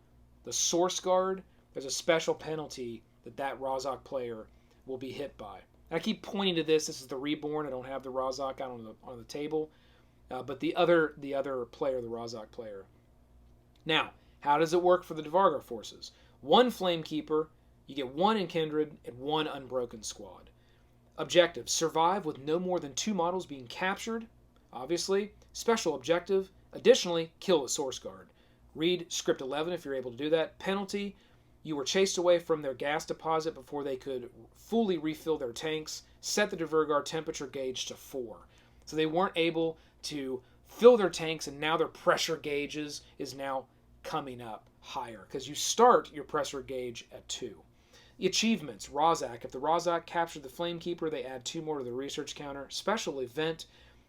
[SPEAKER 1] the source guard, there's a special penalty that Razak player will be hit by. And I keep pointing to this. This is the Reborn. I don't have the Razak out on the table, but the other player, the Razak player. Now, how does it work for the Devargar forces? 1 Flamekeeper, you get 1 Enkindred and 1 Unbroken Squad. Objective, survive with no more than 2 models being captured, obviously. Special objective, additionally, kill the Source Guard. Read script 11 if you're able to do that. Penalty, you were chased away from their gas deposit before they could fully refill their tanks. Set the Devargar temperature gauge to 4. So they weren't able to fill their tanks, and now their pressure gauges is now coming up higher because you start your pressure gauge at 2. The achievements, Razak. If the Razak captured the Flamekeeper, they add 2 more to the research counter. Special event,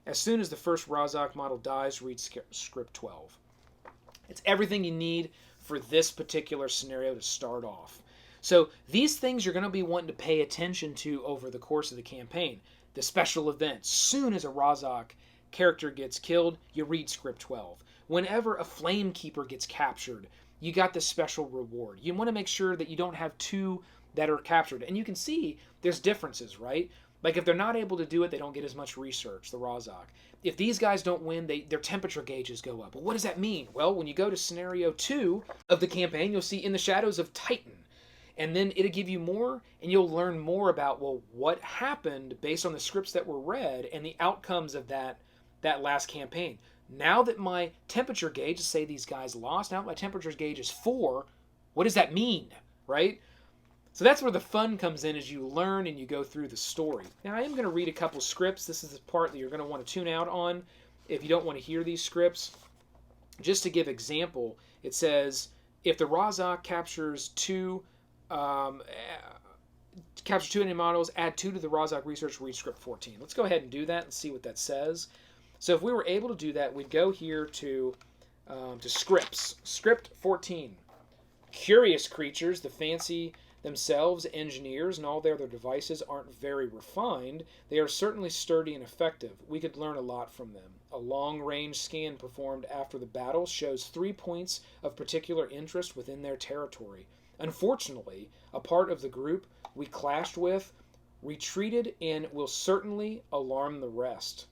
[SPEAKER 1] as soon as the first Razak model dies, read script 12. It's everything you need for this particular scenario to start off. So these things you're going to be wanting to pay attention to over the course of the campaign. The special event, soon as a Razak character gets killed, you read script 12. Whenever a Flamekeeper gets captured, you got this special reward. You want to make sure that you don't have 2 that are captured. And you can see there's differences, right? Like if they're not able to do it, they don't get as much research, the Razak. If these guys don't win, their temperature gauges go up. Well, what does that mean? Well, when you go to scenario 2 of the campaign, you'll see In the Shadows of Titan. And then it'll give you more, and you'll learn more about, well, what happened based on the scripts that were read and the outcomes of that last campaign. Now that my temperature gauge, say these guys lost, now that my temperature gauge is 4, what does that mean, right? So that's where the fun comes in as you learn and you go through the story. Now I am going to read a couple scripts. This is the part that you're going to want to tune out on if you don't want to hear these scripts. Just to give example, it says, if the Razak captures 2 enemy models, add 2 to the Razak research, read script 14. Let's go ahead and do that and see what that says. So if we were able to do that, we'd go here to scripts. Script 14. Curious creatures, the fancy themselves, engineers, and all their other devices aren't very refined. They are certainly sturdy and effective. We could learn a lot from them. A long-range scan performed after the battle shows 3 points of particular interest within their territory. Unfortunately, a part of the group we clashed with retreated and will certainly alarm the rest.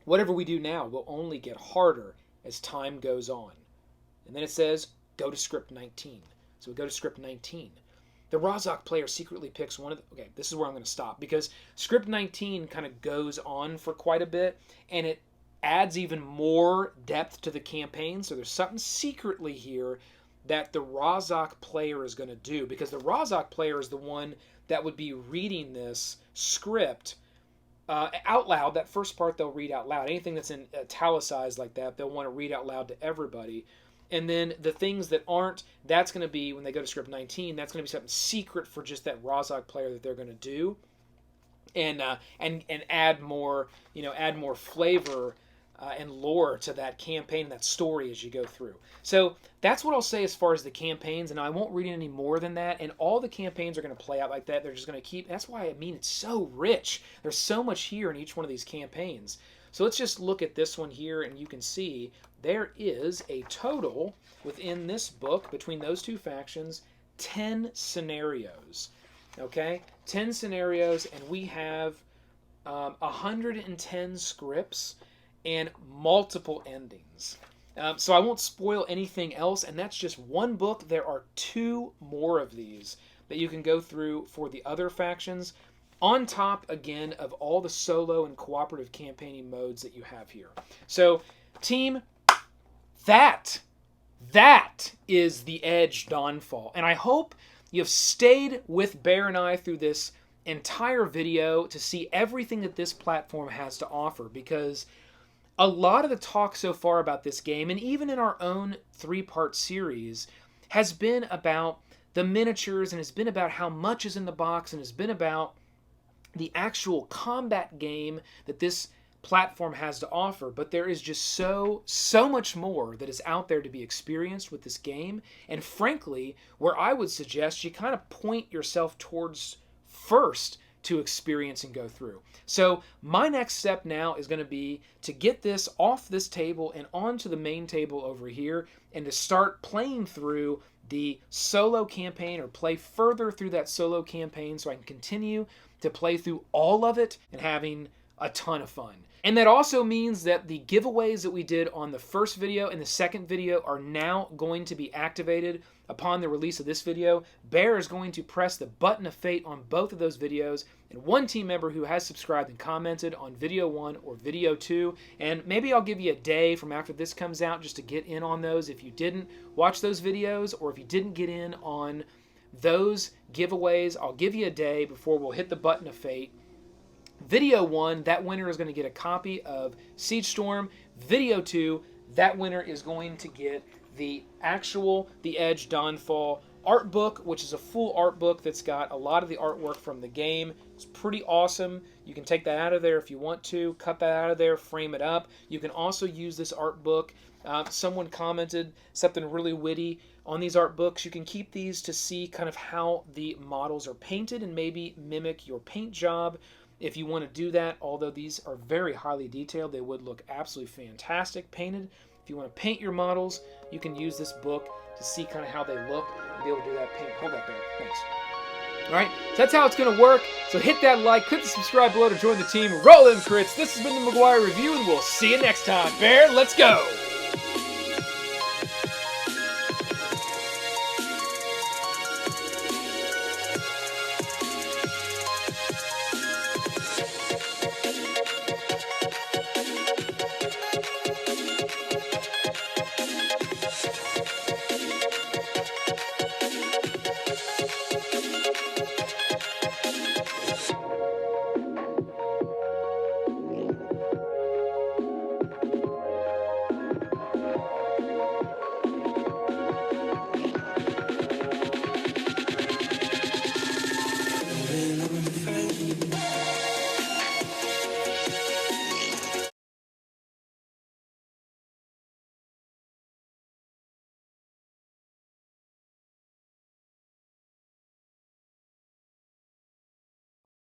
[SPEAKER 1] Whatever we do now will only get harder as time goes on. And then it says, go to script 19. So we go to script 19. The Razak player secretly picks one of the... Okay, this is where I'm going to stop, because script 19 kind of goes on for quite a bit, and it adds even more depth to the campaign. So there's something secretly here that the Razak player is going to do, because the Razak player is the one that would be reading this script out loud. That first part they'll read out loud. Anything that's in italicized like that, they'll want to read out loud to everybody. And then the things that aren't, that's going to be, when they go to script 19, that's going to be something secret for just that Razak player that they're going to do, and add more, add more flavor and lore to that campaign, that story as you go through. So that's what I'll say as far as the campaigns, and I won't read any more than that. And all the campaigns are going to play out like that. They're just going to keep. That's why it's so rich. There's so much here in each one of these campaigns. So let's just look at this one here, and you can see there is a total within this book between those two factions, 10 scenarios. Okay, 10 scenarios, and we have 110 scripts and multiple endings. So I won't spoil anything else, and that's just one book. There are 2 more of these that you can go through for the other factions, on top, again, of all the solo and cooperative campaigning modes that you have here. So, team, that is the Edge Dawnfall. And I hope you've stayed with Bear and I through this entire video to see everything that this platform has to offer, because a lot of the talk so far about this game, and even in our own 3-part series, has been about the miniatures, and has been about how much is in the box, and has been about the actual combat game that this platform has to offer. But there is just so much more that is out there to be experienced with this game, and frankly, where I would suggest you kind of point yourself towards first to experience and go through. So my next step now is going to be to get this off this table and onto the main table over here, and to start playing through the solo campaign, or play further through that solo campaign, so I can continue to play through all of it and having a ton of fun. And that also means that the giveaways that we did on the first video and the second video are now going to be activated upon the release of this video. Bear is going to press the button of fate on both of those videos, and one team member who has subscribed and commented on video 1 or video 2, and maybe I'll give you a day from after this comes out just to get in on those if you didn't watch those videos, or if you didn't get in on those giveaways. I'll give you a day before we'll hit the button of fate. Video 1, that winner is going to get a copy of Siege Storm. Video 2, that winner is going to get the actual The Edge Dawnfall art book, which is a full art book that's got a lot of the artwork from the game. It's pretty awesome. You can take that out of there if you want to, cut that out of there, frame it up. You can also use this art book. Someone commented something really witty on these art books. You can keep these to see kind of how the models are painted and maybe mimic your paint job. If you want to do that, although these are very highly detailed, they would look absolutely fantastic painted. If you want to paint your models, you can use this book to see kind of how they look and be able to do that paint. Hold that there. Thanks. All right, so that's how it's going to work. So hit that like, click the subscribe below to join the team. Roll them crits. This has been the McGuire Review, and we'll see you next time. Bear, let's go.